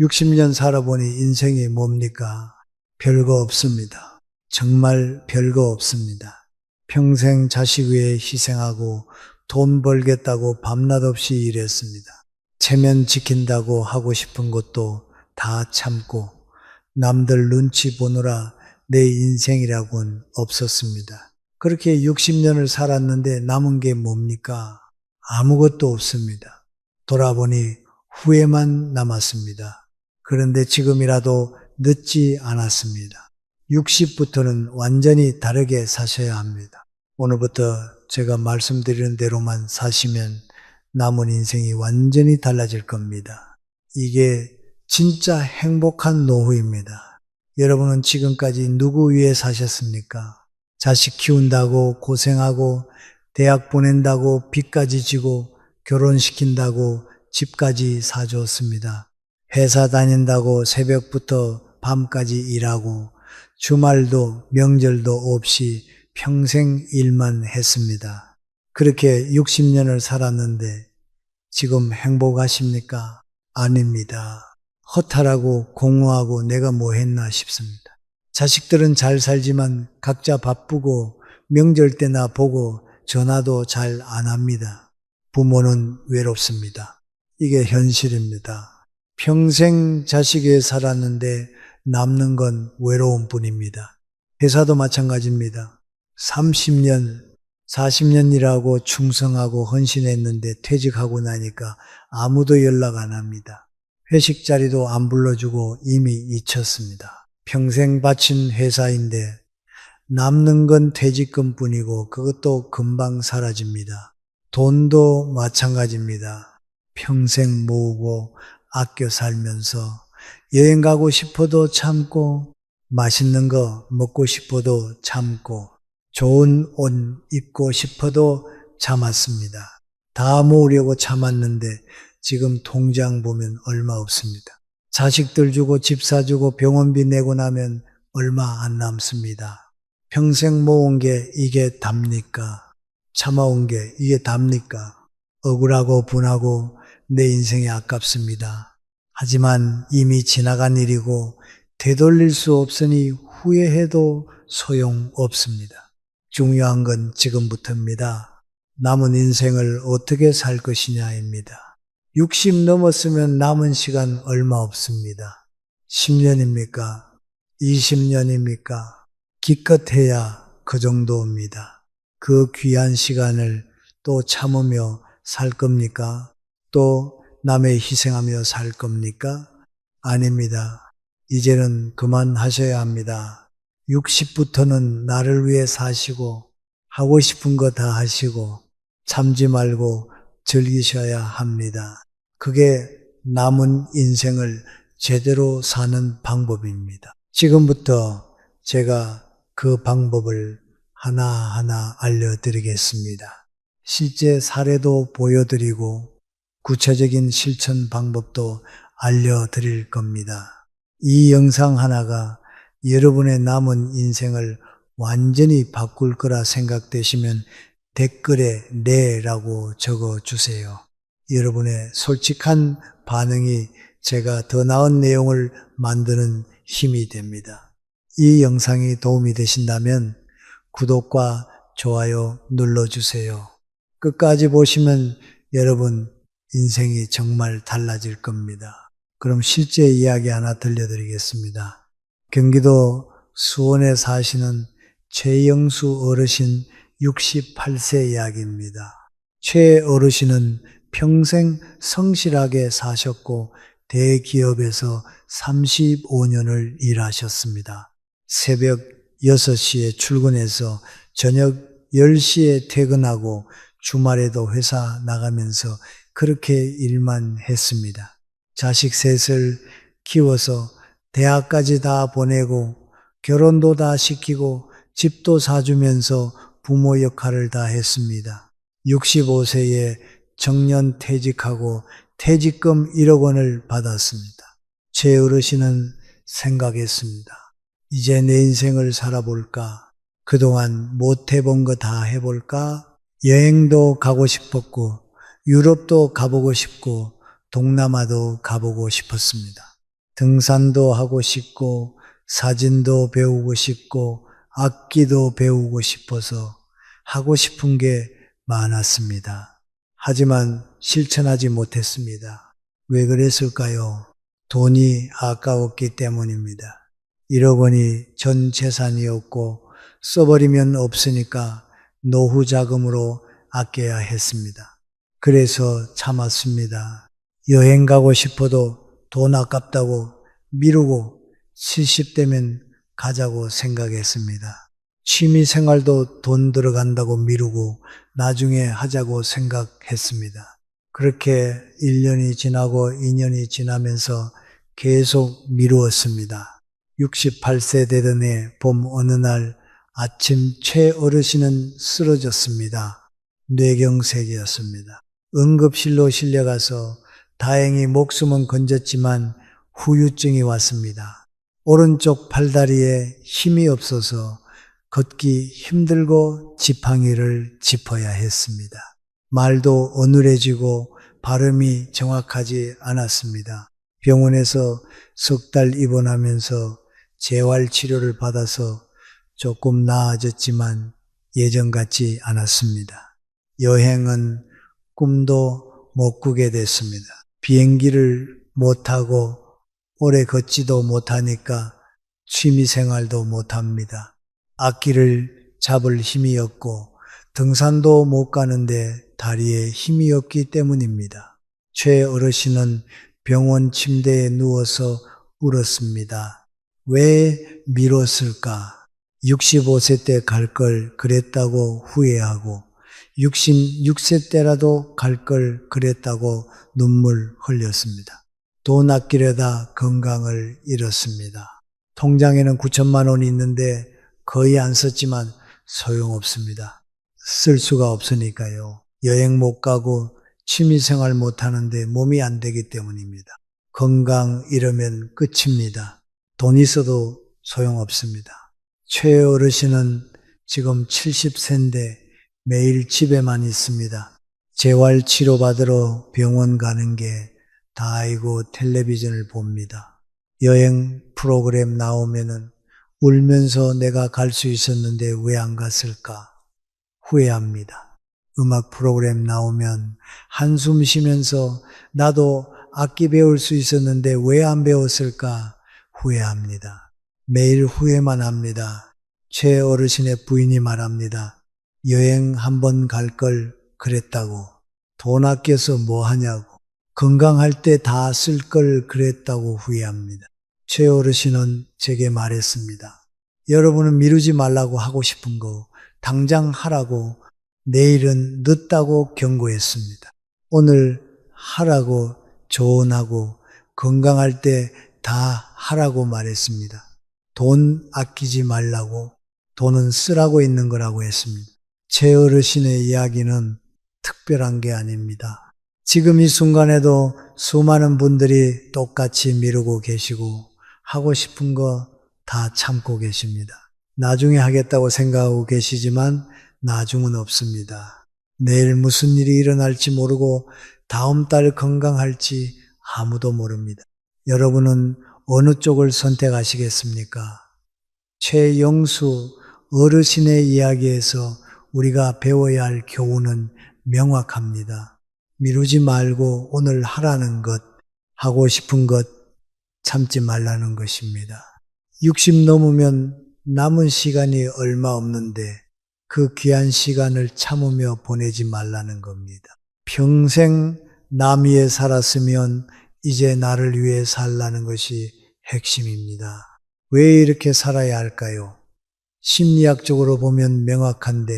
60년 살아보니 인생이 뭡니까? 별거 없습니다. 정말 별거 없습니다. 평생 자식 위해 희생하고 돈 벌겠다고 밤낮 없이 일했습니다. 체면 지킨다고 하고 싶은 것도 다 참고 남들 눈치 보느라 내 인생이라고는 없었습니다. 그렇게 60년을 살았는데 남은 게 뭡니까? 아무것도 없습니다. 돌아보니 후회만 남았습니다. 그런데 지금이라도 늦지 않았습니다. 60부터는 완전히 다르게 사셔야 합니다. 오늘부터 제가 말씀드리는 대로만 사시면 남은 인생이 완전히 달라질 겁니다. 이게 진짜 행복한 노후입니다. 여러분은 지금까지 누구 위해 사셨습니까? 자식 키운다고 고생하고 대학 보낸다고 빚까지 지고 결혼시킨다고 집까지 사줬습니다. 회사 다닌다고 새벽부터 밤까지 일하고 주말도 명절도 없이 평생 일만 했습니다. 그렇게 60년을 살았는데 지금 행복하십니까? 아닙니다. 허탈하고 공허하고 내가 뭐 했나 싶습니다. 자식들은 잘 살지만 각자 바쁘고 명절 때나 보고 전화도 잘 안 합니다. 부모는 외롭습니다. 이게 현실입니다. 평생 자식 위해 살았는데 남는 건 외로움 뿐입니다. 회사도 마찬가지입니다. 30년, 40년 일하고 충성하고 헌신했는데 퇴직하고 나니까 아무도 연락 안 합니다. 회식 자리도 안 불러주고 이미 잊혔습니다. 평생 바친 회사인데 남는 건 퇴직금뿐이고 그것도 금방 사라집니다. 돈도 마찬가지입니다. 평생 모으고 아껴 살면서 여행 가고 싶어도 참고 맛있는 거 먹고 싶어도 참고 좋은 옷 입고 싶어도 참았습니다. 다 모으려고 참았는데 지금 통장 보면 얼마 없습니다. 자식들 주고 집 사주고 병원비 내고 나면 얼마 안 남습니다. 평생 모은 게 이게 답니까? 참아온 게 이게 답니까? 억울하고 분하고 내 인생이 아깝습니다. 하지만 이미 지나간 일이고 되돌릴 수 없으니 후회해도 소용없습니다. 중요한 건 지금부터입니다. 남은 인생을 어떻게 살 것이냐입니다. 60 넘었으면 남은 시간 얼마 없습니다. 10년입니까? 20년입니까? 기껏해야 그 정도입니다. 그 귀한 시간을 또 참으며 살 겁니까? 또 남의 희생하며 살 겁니까? 아닙니다. 이제는 그만하셔야 합니다. 60부터는 나를 위해 사시고 하고 싶은 거 다 하시고 참지 말고 즐기셔야 합니다. 그게 남은 인생을 제대로 사는 방법입니다. 지금부터 제가 그 방법을 하나하나 알려드리겠습니다. 실제 사례도 보여드리고 구체적인 실천 방법도 알려드릴 겁니다. 이 영상 하나가 여러분의 남은 인생을 완전히 바꿀 거라 생각되시면 댓글에 네라고 적어주세요. 여러분의 솔직한 반응이 제가 더 나은 내용을 만드는 힘이 됩니다. 이 영상이 도움이 되신다면 구독과 좋아요 눌러주세요. 끝까지 보시면 여러분 인생이 정말 달라질 겁니다. 그럼 실제 이야기 하나 들려드리겠습니다. 경기도 수원에 사시는 최영수 어르신 68세 이야기입니다. 최 어르신은 평생 성실하게 사셨고 대기업에서 35년을 일하셨습니다. 새벽 6시에 출근해서 저녁 10시에 퇴근하고 주말에도 회사 나가면서 그렇게 일만 했습니다. 자식 셋을 키워서 대학까지 다 보내고 결혼도 다 시키고 집도 사주면서 부모 역할을 다 했습니다. 65세에 정년 퇴직하고 퇴직금 1억 원을 받았습니다. 제 어르신은 생각했습니다. 이제 내 인생을 살아볼까? 그동안 못 해본 거 다 해볼까? 여행도 가고 싶었고 유럽도 가보고 싶고 동남아도 가보고 싶었습니다. 등산도 하고 싶고 사진도 배우고 싶고 악기도 배우고 싶어서 하고 싶은 게 많았습니다. 하지만 실천하지 못했습니다. 왜 그랬을까요? 돈이 아까웠기 때문입니다. 1억 원이 전 재산이었고 써버리면 없으니까 노후 자금으로 아껴야 했습니다. 그래서 참았습니다. 여행 가고 싶어도 돈 아깝다고 미루고 70대면 가자고 생각했습니다. 취미 생활도 돈 들어간다고 미루고 나중에 하자고 생각했습니다. 그렇게 1년이 지나고 2년이 지나면서 계속 미루었습니다. 68세 되던 해 봄 어느 날 아침 최 어르신은 쓰러졌습니다. 뇌경색이었습니다. 응급실로 실려가서 다행히 목숨은 건졌지만 후유증이 왔습니다. 오른쪽 팔다리에 힘이 없어서 걷기 힘들고 지팡이를 짚어야 했습니다. 말도 어눌해지고 발음이 정확하지 않았습니다. 병원에서 석 달 입원하면서 재활치료를 받아서 조금 나아졌지만 예전 같지 않았습니다. 여행은 꿈도 못 꾸게 됐습니다. 비행기를 못 타고 오래 걷지도 못하니까 취미생활도 못합니다. 악기를 잡을 힘이 없고 등산도 못 가는데 다리에 힘이 없기 때문입니다. 최 어르신은 병원 침대에 누워서 울었습니다. 왜 미뤘을까? 65세 때 갈 걸 그랬다고 후회하고 66세 때라도 갈 걸 그랬다고 눈물 흘렸습니다. 돈 아끼려다 건강을 잃었습니다. 통장에는 9천만 원이 있는데 거의 안 썼지만 소용없습니다. 쓸 수가 없으니까요. 여행 못 가고 취미생활 못 하는데 몸이 안 되기 때문입니다. 건강 잃으면 끝입니다. 돈 있어도 소용없습니다. 최 어르신은 지금 70세인데 매일 집에만 있습니다. 재활치료 받으러 병원 가는 게 다이고 텔레비전을 봅니다. 여행 프로그램 나오면은 울면서 내가 갈 수 있었는데 왜 안 갔을까 후회합니다. 음악 프로그램 나오면 한숨 쉬면서 나도 악기 배울 수 있었는데 왜 안 배웠을까 후회합니다. 매일 후회만 합니다. 최 어르신의 부인이 말합니다. 여행 한번 갈 걸 그랬다고. 돈 아껴서 뭐 하냐고. 건강할 때 다 쓸 걸 그랬다고 후회합니다. 최 어르신은 제게 말했습니다. 여러분은 미루지 말라고 하고 싶은 거 당장 하라고 내일은 늦다고 경고했습니다. 오늘 하라고 조언하고 건강할 때 다 하라고 말했습니다. 돈 아끼지 말라고, 돈은 쓰라고 있는 거라고 했습니다. 제 어르신의 이야기는 특별한 게 아닙니다. 지금 이 순간에도 수많은 분들이 똑같이 미루고 계시고 하고 싶은 거 다 참고 계십니다. 나중에 하겠다고 생각하고 계시지만 나중은 없습니다. 내일 무슨 일이 일어날지 모르고 다음 달 건강할지 아무도 모릅니다. 여러분은 어느 쪽을 선택하시겠습니까? 최영수 어르신의 이야기에서 우리가 배워야 할 교훈은 명확합니다. 미루지 말고 오늘 하라는 것, 하고 싶은 것 참지 말라는 것입니다. 60 넘으면 남은 시간이 얼마 없는데 그 귀한 시간을 참으며 보내지 말라는 겁니다. 평생 남 위에 살았으면 이제 나를 위해 살라는 것이 핵심입니다. 왜 이렇게 살아야 할까요? 심리학적으로 보면 명확한데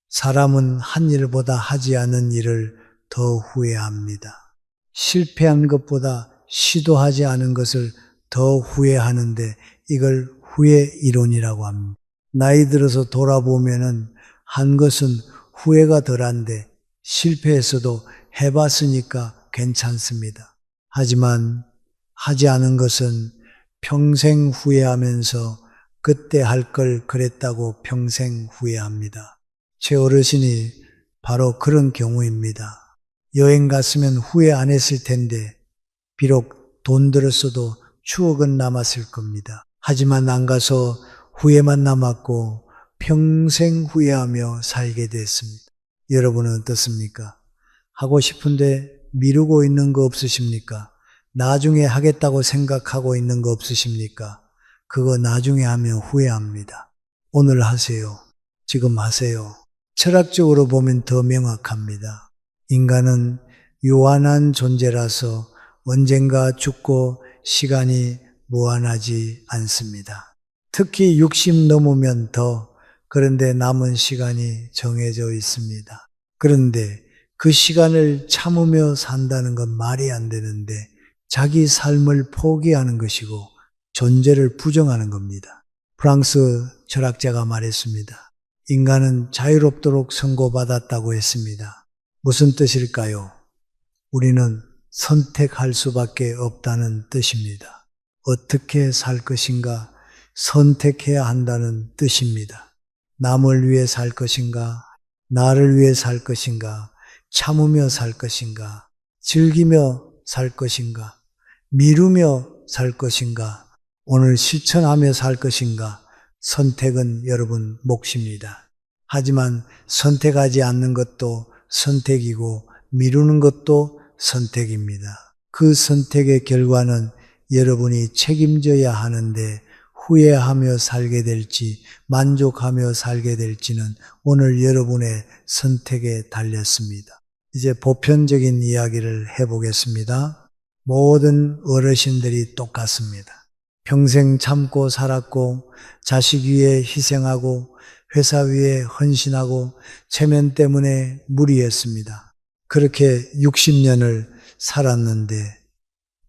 사람은 한 일보다 하지 않은 일을 더 후회합니다. 실패한 것보다 시도하지 않은 것을 더 후회하는데 이걸 후회 이론이라고 합니다. 나이 들어서 돌아보면은 한 것은 후회가 덜한데 실패했어도 해봤으니까 괜찮습니다. 하지만 하지 않은 것은 평생 후회하면서 그때 할 걸 그랬다고 평생 후회합니다. 제 어르신이 바로 그런 경우입니다. 여행 갔으면 후회 안 했을 텐데 비록 돈 들었어도 추억은 남았을 겁니다. 하지만 안 가서 후회만 남았고 평생 후회하며 살게 됐습니다. 여러분은 어떻습니까? 하고 싶은데 미루고 있는 거 없으십니까? 나중에 하겠다고 생각하고 있는 거 없으십니까? 그거 나중에 하면 후회합니다. 오늘 하세요. 지금 하세요. 철학적으로 보면 더 명확합니다. 인간은 유한한 존재라서 언젠가 죽고 시간이 무한하지 않습니다. 특히 60 넘으면 더, 그런데 남은 시간이 정해져 있습니다. 그런데 그 시간을 참으며 산다는 건 말이 안 되는데 자기 삶을 포기하는 것이고 존재를 부정하는 겁니다. 프랑스 철학자가 말했습니다. 인간은 자유롭도록 선고받았다고 했습니다. 무슨 뜻일까요? 우리는 선택할 수밖에 없다는 뜻입니다. 어떻게 살 것인가 선택해야 한다는 뜻입니다. 남을 위해 살 것인가, 나를 위해 살 것인가, 참으며 살 것인가, 즐기며 살 것인가, 미루며 살 것인가, 오늘 실천하며 살 것인가, 선택은 여러분 몫입니다. 하지만 선택하지 않는 것도 선택이고 미루는 것도 선택입니다. 그 선택의 결과는 여러분이 책임져야 하는데 후회하며 살게 될지 만족하며 살게 될지는 오늘 여러분의 선택에 달렸습니다. 이제 보편적인 이야기를 해보겠습니다. 모든 어르신들이 똑같습니다. 평생 참고 살았고 자식 위해 희생하고 회사 위해 헌신하고 체면 때문에 무리했습니다. 그렇게 60년을 살았는데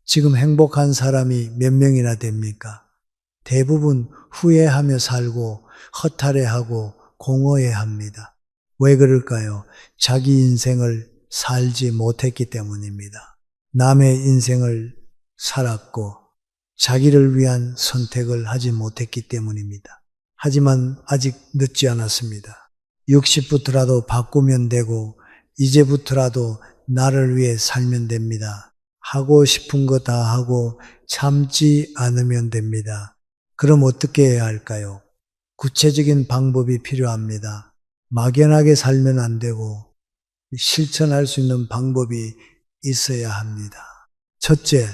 지금 행복한 사람이 몇 명이나 됩니까? 대부분 후회하며 살고 허탈해하고 공허해합니다. 왜 그럴까요? 자기 인생을 살지 못했기 때문입니다. 남의 인생을 살았고 자기를 위한 선택을 하지 못했기 때문입니다. 하지만 아직 늦지 않았습니다. 60부터라도 바꾸면 되고 이제부터라도 나를 위해 살면 됩니다. 하고 싶은 거 다 하고 참지 않으면 됩니다. 그럼 어떻게 해야 할까요? 구체적인 방법이 필요합니다. 막연하게 살면 안 되고 실천할 수 있는 방법이 있어야 합니다. 첫째,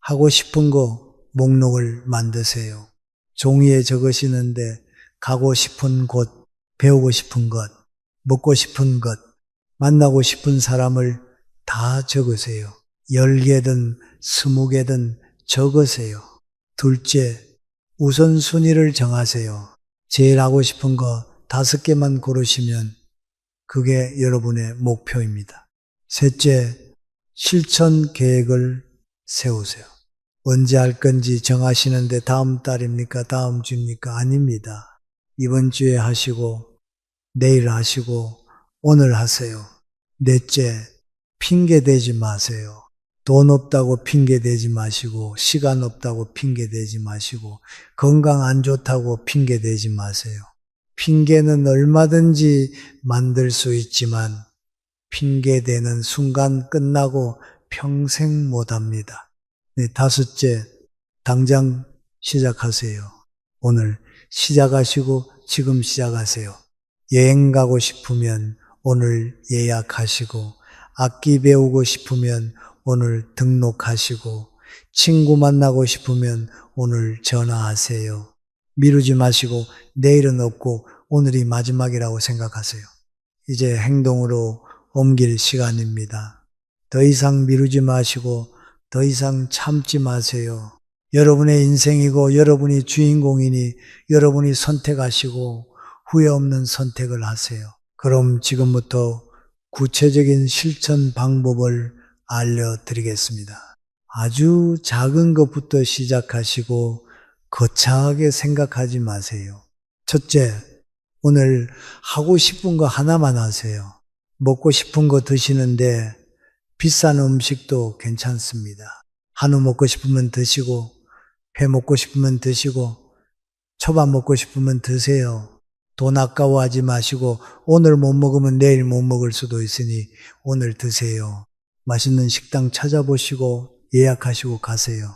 하고 싶은 거 목록을 만드세요. 종이에 적으시는데 가고 싶은 곳, 배우고 싶은 것, 먹고 싶은 것, 만나고 싶은 사람을 다 적으세요. 10개든 20개든 적으세요. 둘째, 우선순위를 정하세요. 제일 하고 싶은 거 5개만 고르시면 그게 여러분의 목표입니다. 셋째, 실천 계획을 세우세요. 언제 할 건지 정하시는데 다음 달입니까? 다음 주입니까? 아닙니다. 이번 주에 하시고 내일 하시고 오늘 하세요. 넷째, 핑계 대지 마세요. 돈 없다고 핑계 대지 마시고 시간 없다고 핑계 대지 마시고 건강 안 좋다고 핑계 대지 마세요. 핑계는 얼마든지 만들 수 있지만 핑계 대는 순간 끝나고 평생 못합니다. 네, 다섯째, 당장 시작하세요. 오늘 시작하시고 지금 시작하세요. 여행 가고 싶으면 오늘 예약하시고 악기 배우고 싶으면 오늘 등록하시고 친구 만나고 싶으면 오늘 전화하세요. 미루지 마시고 내일은 없고 오늘이 마지막이라고 생각하세요. 이제 행동으로 옮길 시간입니다. 더 이상 미루지 마시고 더 이상 참지 마세요. 여러분의 인생이고 여러분이 주인공이니 여러분이 선택하시고 후회 없는 선택을 하세요. 그럼 지금부터 구체적인 실천 방법을 알려드리겠습니다. 아주 작은 것부터 시작하시고 거창하게 생각하지 마세요. 첫째, 오늘 하고 싶은 거 하나만 하세요. 먹고 싶은 거 드시는데 비싼 음식도 괜찮습니다. 한우 먹고 싶으면 드시고 회 먹고 싶으면 드시고 초밥 먹고 싶으면 드세요. 돈 아까워하지 마시고 오늘 못 먹으면 내일 못 먹을 수도 있으니 오늘 드세요. 맛있는 식당 찾아보시고 예약하시고 가세요.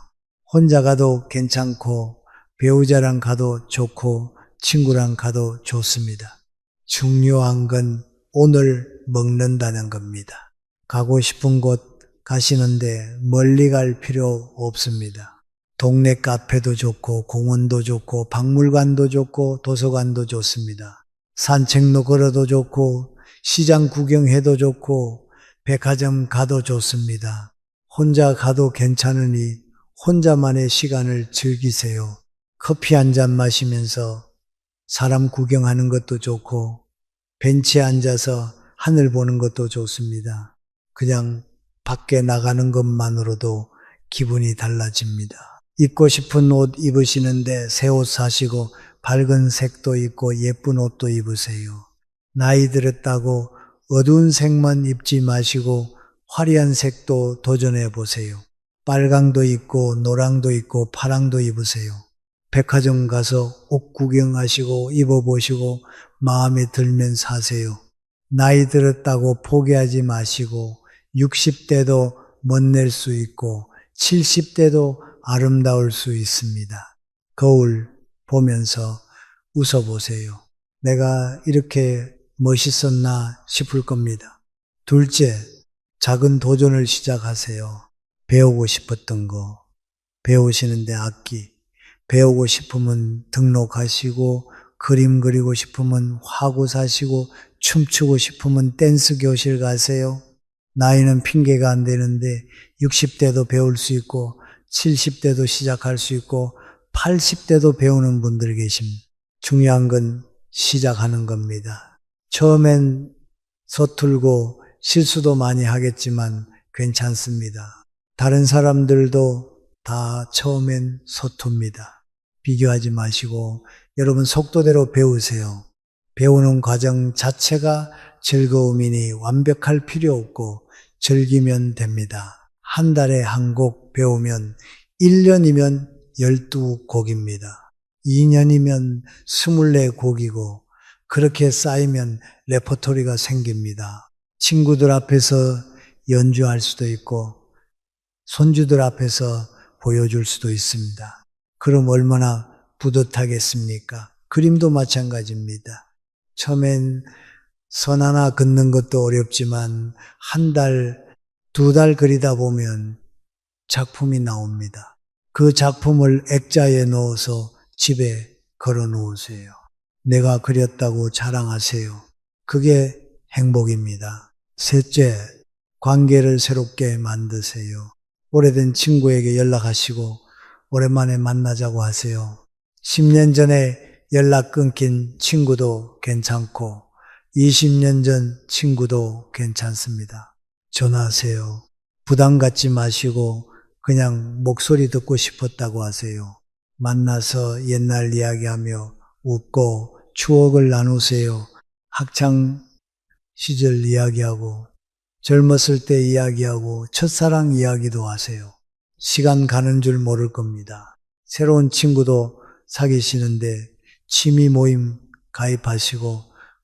혼자 가도 괜찮고 배우자랑 가도 좋고 친구랑 가도 좋습니다. 중요한 건 오늘 먹는다는 겁니다. 가고 싶은 곳 가시는데 멀리 갈 필요 없습니다. 동네 카페도 좋고 공원도 좋고 박물관도 좋고 도서관도 좋습니다. 산책로 걸어도 좋고 시장 구경해도 좋고 백화점 가도 좋습니다. 혼자 가도 괜찮으니 혼자만의 시간을 즐기세요. 커피 한 잔 마시면서 사람 구경하는 것도 좋고 벤치에 앉아서 하늘 보는 것도 좋습니다. 그냥 밖에 나가는 것만으로도 기분이 달라집니다. 입고 싶은 옷 입으시는데 새 옷 사시고 밝은 색도 입고 예쁜 옷도 입으세요. 나이 들었다고 어두운 색만 입지 마시고 화려한 색도 도전해 보세요. 빨강도 입고 노랑도 입고 파랑도 입으세요. 백화점 가서 옷 구경하시고 입어보시고 마음에 들면 사세요. 나이 들었다고 포기하지 마시고 60대도 멋낼 수 있고 70대도 아름다울 수 있습니다. 거울 보면서 웃어보세요. 내가 이렇게 멋있었나 싶을 겁니다. 둘째, 작은 도전을 시작하세요. 배우고 싶었던 거, 배우시는데 악기, 배우고 싶으면 등록하시고 그림 그리고 싶으면 화구 사시고 춤추고 싶으면 댄스 교실 가세요. 나이는 핑계가 안 되는데 60대도 배울 수 있고 70대도 시작할 수 있고 80대도 배우는 분들 계십니다. 중요한 건 시작하는 겁니다. 처음엔 서툴고 실수도 많이 하겠지만 괜찮습니다. 다른 사람들도 다 처음엔 서툽니다. 비교하지 마시고 여러분 속도대로 배우세요. 배우는 과정 자체가 즐거움이니 완벽할 필요 없고 즐기면 됩니다. 한 달에 한 곡 배우면 1년이면 12곡입니다. 2년이면 24곡이고 그렇게 쌓이면 레퍼토리가 생깁니다. 친구들 앞에서 연주할 수도 있고 손주들 앞에서 보여줄 수도 있습니다. 그럼 얼마나 뿌듯하겠습니까? 그림도 마찬가지입니다. 처음엔 선 하나 긋는 것도 어렵지만 한 달, 두 달 그리다 보면 작품이 나옵니다. 그 작품을 액자에 넣어서 집에 걸어 놓으세요. 내가 그렸다고 자랑하세요. 그게 행복입니다. 셋째, 관계를 새롭게 만드세요. 오래된 친구에게 연락하시고 오랜만에 만나자고 하세요. 10년 전에 연락 끊긴 친구도 괜찮고 20년 전 친구도 괜찮습니다. 전화하세요. 부담 갖지 마시고 그냥 목소리 듣고 싶었다고 하세요. 만나서 옛날 이야기하며 웃고 추억을 나누세요. 학창 시절 이야기하고 젊었을 때 이야기하고 첫사랑 이야기도 하세요. 시간 가는 줄 모를 겁니다. 새로운 친구도 사귀시는데 취미 모임 가입하시고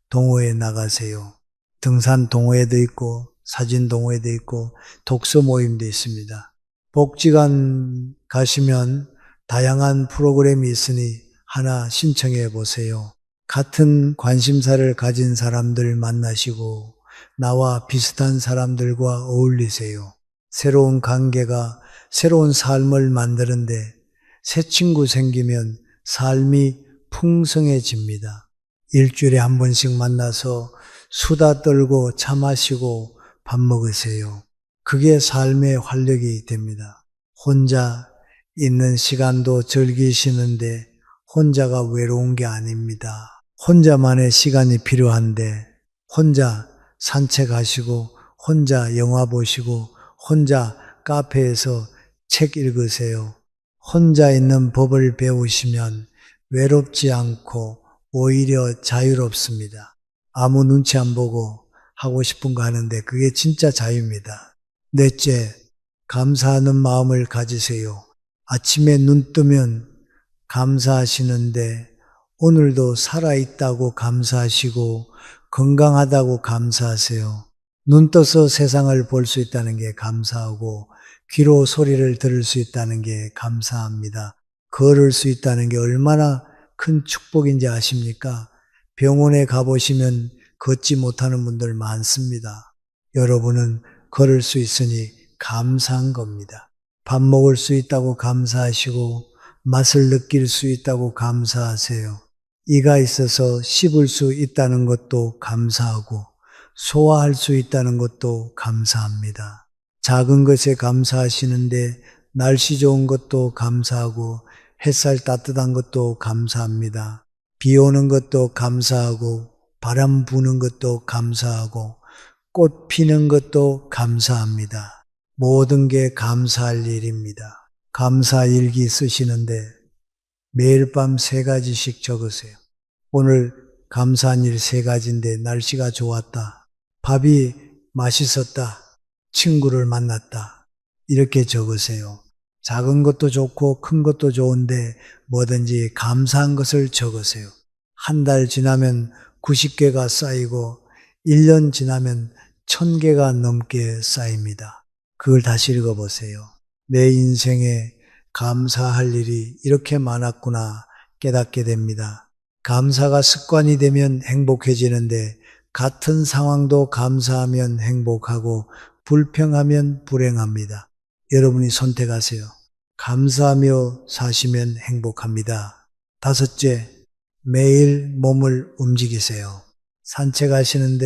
동호회 나가세요. 등산 동호회도 있고 사진 동호회도 있고 독서 모임도 있습니다. 복지관 가시면 다양한 프로그램이 있으니 하나 신청해 보세요. 같은 관심사를 가진 사람들 만나시고 나와 비슷한 사람들과 어울리세요. 새로운 관계가 새로운 삶을 만드는데 새 친구 생기면 삶이 풍성해집니다. 일주일에 한 번씩 만나서 수다 떨고 차 마시고 밥 먹으세요. 그게 삶의 활력이 됩니다. 혼자 있는 시간도 즐기시는데 혼자가 외로운 게 아닙니다. 혼자만의 시간이 필요한데 혼자 산책하시고 혼자 영화 보시고 혼자 카페에서 책 읽으세요. 혼자 있는 법을 배우시면 외롭지 않고 오히려 자유롭습니다. 아무 눈치 안 보고 하고 싶은 거 하는데 그게 진짜 자유입니다. 넷째, 감사하는 마음을 가지세요. 아침에 눈 뜨면 감사하시는데 오늘도 살아있다고 감사하시고 건강하다고 감사하세요. 눈 떠서 세상을 볼 수 있다는 게 감사하고 귀로 소리를 들을 수 있다는 게 감사합니다. 걸을 수 있다는 게 얼마나 큰 축복인지 아십니까? 병원에 가보시면 걷지 못하는 분들 많습니다. 여러분은 걸을 수 있으니 감사한 겁니다. 밥 먹을 수 있다고 감사하시고 맛을 느낄 수 있다고 감사하세요. 이가 있어서 씹을 수 있다는 것도 감사하고 소화할 수 있다는 것도 감사합니다. 작은 것에 감사하시는데 날씨 좋은 것도 감사하고 햇살 따뜻한 것도 감사합니다. 비 오는 것도 감사하고 바람 부는 것도 감사하고 꽃 피는 것도 감사합니다. 모든 게 감사할 일입니다. 감사 일기 쓰시는데 매일 밤 3가지씩 적으세요. 오늘 감사한 일 3가지인데 날씨가 좋았다. 밥이 맛있었다. 친구를 만났다. 이렇게 적으세요. 작은 것도 좋고 큰 것도 좋은데 뭐든지 감사한 것을 적으세요. 한 달 지나면 90개가 쌓이고 1년 지나면 1000개가 넘게 쌓입니다. 그걸 다시 읽어보세요. 내 인생에 감사할 일이 이렇게 많았구나 깨닫게 됩니다. 감사가 습관이 되면 행복해지는데 같은 상황도 감사하면 행복하고 불평하면 불행합니다. 여러분이 선택하세요. 감사하며 사시면 행복합니다. 5째, 매일 몸을 움직이세요. 산책하시는데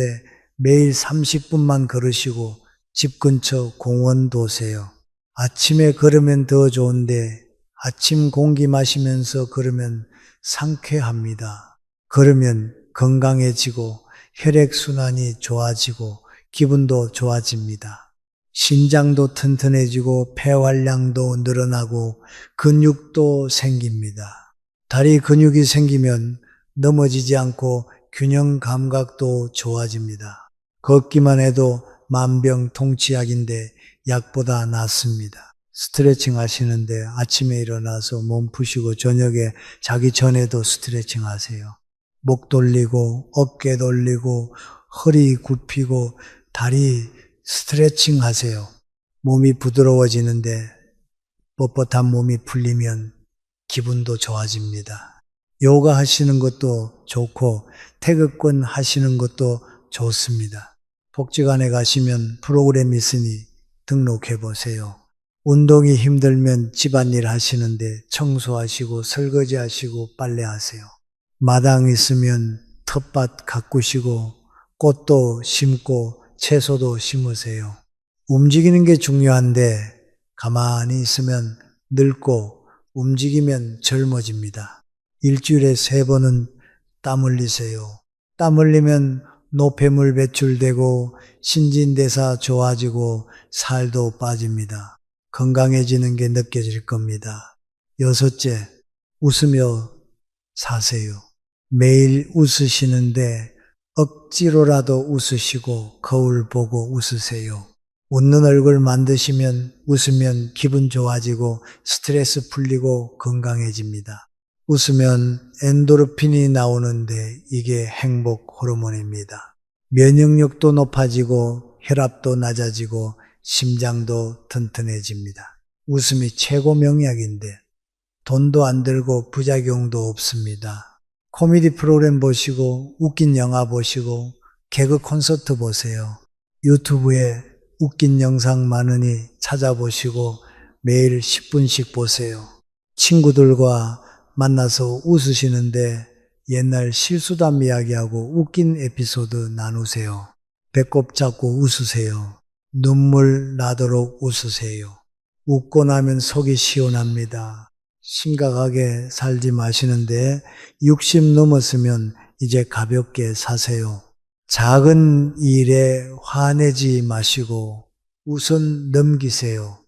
매일 30분만 걸으시고 집 근처 공원 도세요. 아침에 걸으면 더 좋은데 아침 공기 마시면서 걸으면 상쾌합니다. 걸으면 건강해지고 혈액순환이 좋아지고 기분도 좋아집니다. 신장도 튼튼해지고 폐활량도 늘어나고 근육도 생깁니다. 다리 근육이 생기면 넘어지지 않고 균형 감각도 좋아집니다. 걷기만 해도 만병통치약인데 약보다 낫습니다. 스트레칭 하시는데 아침에 일어나서 몸 푸시고 저녁에 자기 전에도 스트레칭 하세요. 목 돌리고 어깨 돌리고 허리 굽히고 다리 스트레칭 하세요. 몸이 부드러워지는데 뻣뻣한 몸이 풀리면 기분도 좋아집니다. 요가 하시는 것도 좋고 태극권 하시는 것도 좋습니다. 복지관에 가시면 프로그램이 있으니 등록해 보세요. 운동이 힘들면 집안일 하시는데 청소하시고 설거지하시고 빨래하세요. 마당 있으면 텃밭 가꾸시고 꽃도 심고 채소도 심으세요. 움직이는 게 중요한데 가만히 있으면 늙고 움직이면 젊어집니다. 일주일에 3번은 땀 흘리세요. 땀 흘리면 노폐물 배출되고 신진대사 좋아지고 살도 빠집니다. 건강해지는 게 느껴질 겁니다. 여섯째, 웃으며 사세요. 매일 웃으시는데 억지로라도 웃으시고 거울 보고 웃으세요. 웃는 얼굴 만드시면 웃으면 기분 좋아지고 스트레스 풀리고 건강해집니다. 웃으면 엔도르핀이 나오는데 이게 행복 호르몬입니다. 면역력도 높아지고 혈압도 낮아지고 심장도 튼튼해집니다. 웃음이 최고 명약인데 돈도 안 들고 부작용도 없습니다. 코미디 프로그램 보시고 웃긴 영화 보시고 개그 콘서트 보세요. 유튜브에 웃긴 영상 많으니 찾아보시고 매일 10분씩 보세요. 친구들과 만나서 웃으시는데 옛날 실수담 이야기하고 웃긴 에피소드 나누세요. 배꼽 잡고 웃으세요. 눈물 나도록 웃으세요. 웃고 나면 속이 시원합니다. 심각하게 살지 마시는데 60 넘었으면 이제 가볍게 사세요. 작은 일에 화내지 마시고 우선 넘기세요.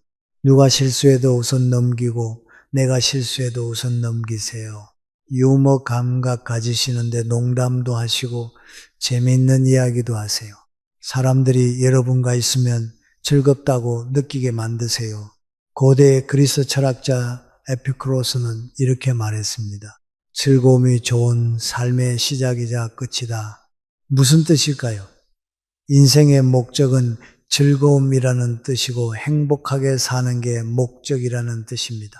누가 실수해도 우선 넘기고 내가 실수해도 우선 넘기세요. 유머 감각 가지시는데 농담도 하시고 재미있는 이야기도 하세요. 사람들이 여러분과 있으면 즐겁다고 느끼게 만드세요. 고대 그리스 철학자 에피쿠로스는 이렇게 말했습니다. 즐거움이 좋은 삶의 시작이자 끝이다. 무슨 뜻일까요? 인생의 목적은 즐거움이라는 뜻이고 행복하게 사는 게 목적이라는 뜻입니다.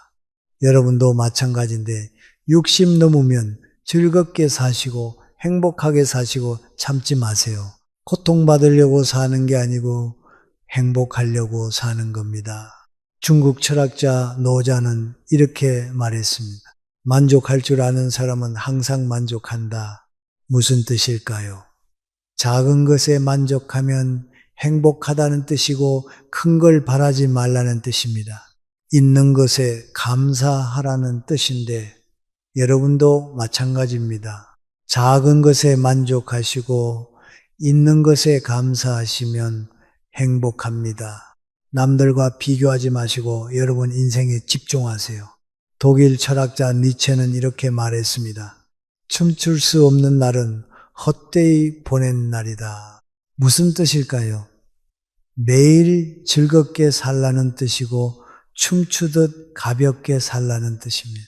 여러분도 마찬가지인데 60 넘으면 즐겁게 사시고 행복하게 사시고 참지 마세요. 고통받으려고 사는 게 아니고 행복하려고 사는 겁니다. 중국 철학자 노자는 이렇게 말했습니다. 만족할 줄 아는 사람은 항상 만족한다. 무슨 뜻일까요? 작은 것에 만족하면 행복하다는 뜻이고 큰 걸 바라지 말라는 뜻입니다. 있는 것에 감사하라는 뜻인데 여러분도 마찬가지입니다. 작은 것에 만족하시고 있는 것에 감사하시면 행복합니다. 남들과 비교하지 마시고 여러분 인생에 집중하세요. 독일 철학자 니체는 이렇게 말했습니다. 춤출 수 없는 날은 헛되이 보낸 날이다. 무슨 뜻일까요? 매일 즐겁게 살라는 뜻이고 춤추듯 가볍게 살라는 뜻입니다.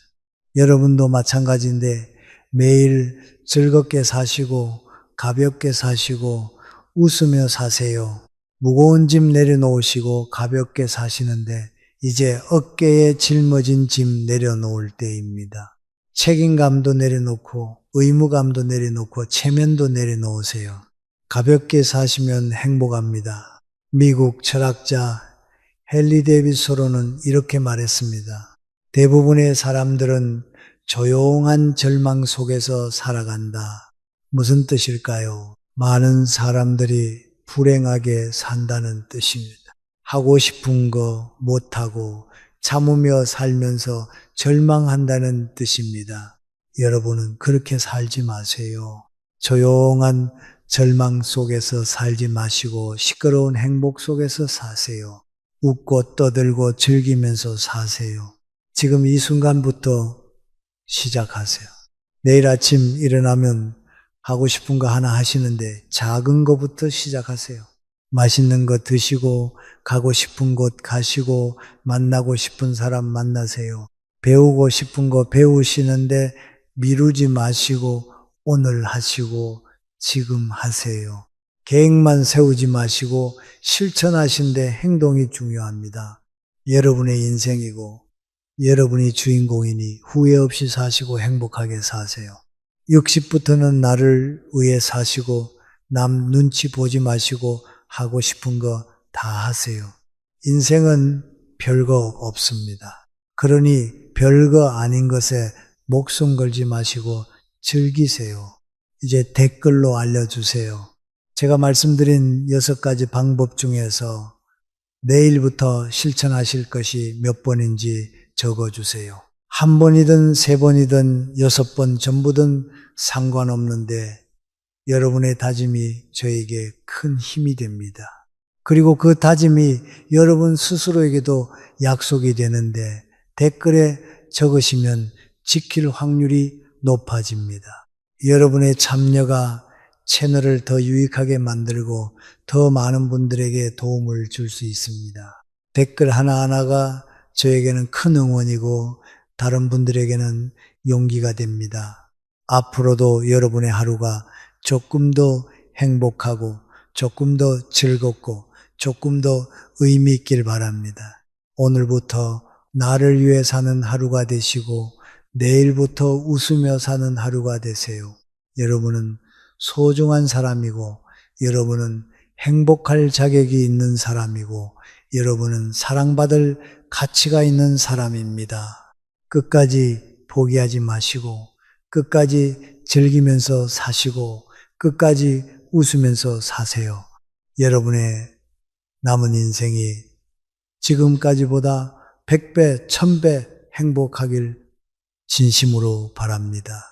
여러분도 마찬가지인데 매일 즐겁게 사시고 가볍게 사시고 웃으며 사세요. 무거운 짐 내려놓으시고 가볍게 사시는데 이제 어깨에 짊어진 짐 내려놓을 때입니다. 책임감도 내려놓고 의무감도 내려놓고 체면도 내려놓으세요. 가볍게 사시면 행복합니다. 미국 철학자 헨리 데이빗 소로는 이렇게 말했습니다. 대부분의 사람들은 조용한 절망 속에서 살아간다. 무슨 뜻일까요? 많은 사람들이 불행하게 산다는 뜻입니다. 하고 싶은 거 못하고 참으며 살면서 절망한다는 뜻입니다. 여러분은 그렇게 살지 마세요. 조용한 절망 속에서 살지 마시고 시끄러운 행복 속에서 사세요. 웃고 떠들고 즐기면서 사세요. 지금 이 순간부터 시작하세요. 내일 아침 일어나면 하고 싶은 거 하나 하시는데 작은 거부터 시작하세요. 맛있는 거 드시고 가고 싶은 곳 가시고 만나고 싶은 사람 만나세요. 배우고 싶은 거 배우시는데 미루지 마시고 오늘 하시고 지금 하세요. 계획만 세우지 마시고 실천하신데 행동이 중요합니다. 여러분의 인생이고 여러분이 주인공이니 후회 없이 사시고 행복하게 사세요. 60부터는 나를 위해 사시고 남 눈치 보지 마시고 하고 싶은 거 다 하세요. 인생은 별거 없습니다. 그러니 별거 아닌 것에 목숨 걸지 마시고 즐기세요. 이제 댓글로 알려주세요. 제가 말씀드린 6가지 방법 중에서 내일부터 실천하실 것이 몇 번인지 적어주세요. 한 번이든 3번이든 6번 전부든 상관없는데 여러분의 다짐이 저에게 큰 힘이 됩니다. 그리고 그 다짐이 여러분 스스로에게도 약속이 되는데 댓글에 적으시면 지킬 확률이 높아집니다. 여러분의 참여가 채널을 더 유익하게 만들고 더 많은 분들에게 도움을 줄 수 있습니다. 댓글 하나하나가 저에게는 큰 응원이고 다른 분들에게는 용기가 됩니다. 앞으로도 여러분의 하루가 조금 더 행복하고 조금 더 즐겁고 조금 더 의미 있길 바랍니다. 오늘부터 나를 위해 사는 하루가 되시고 내일부터 웃으며 사는 하루가 되세요. 여러분은 소중한 사람이고 여러분은 행복할 자격이 있는 사람이고 여러분은 사랑받을 가치가 있는 사람입니다. 끝까지 포기하지 마시고 끝까지 즐기면서 사시고 끝까지 웃으면서 사세요. 여러분의 남은 인생이 지금까지보다 100배, 1000배 행복하길 진심으로 바랍니다.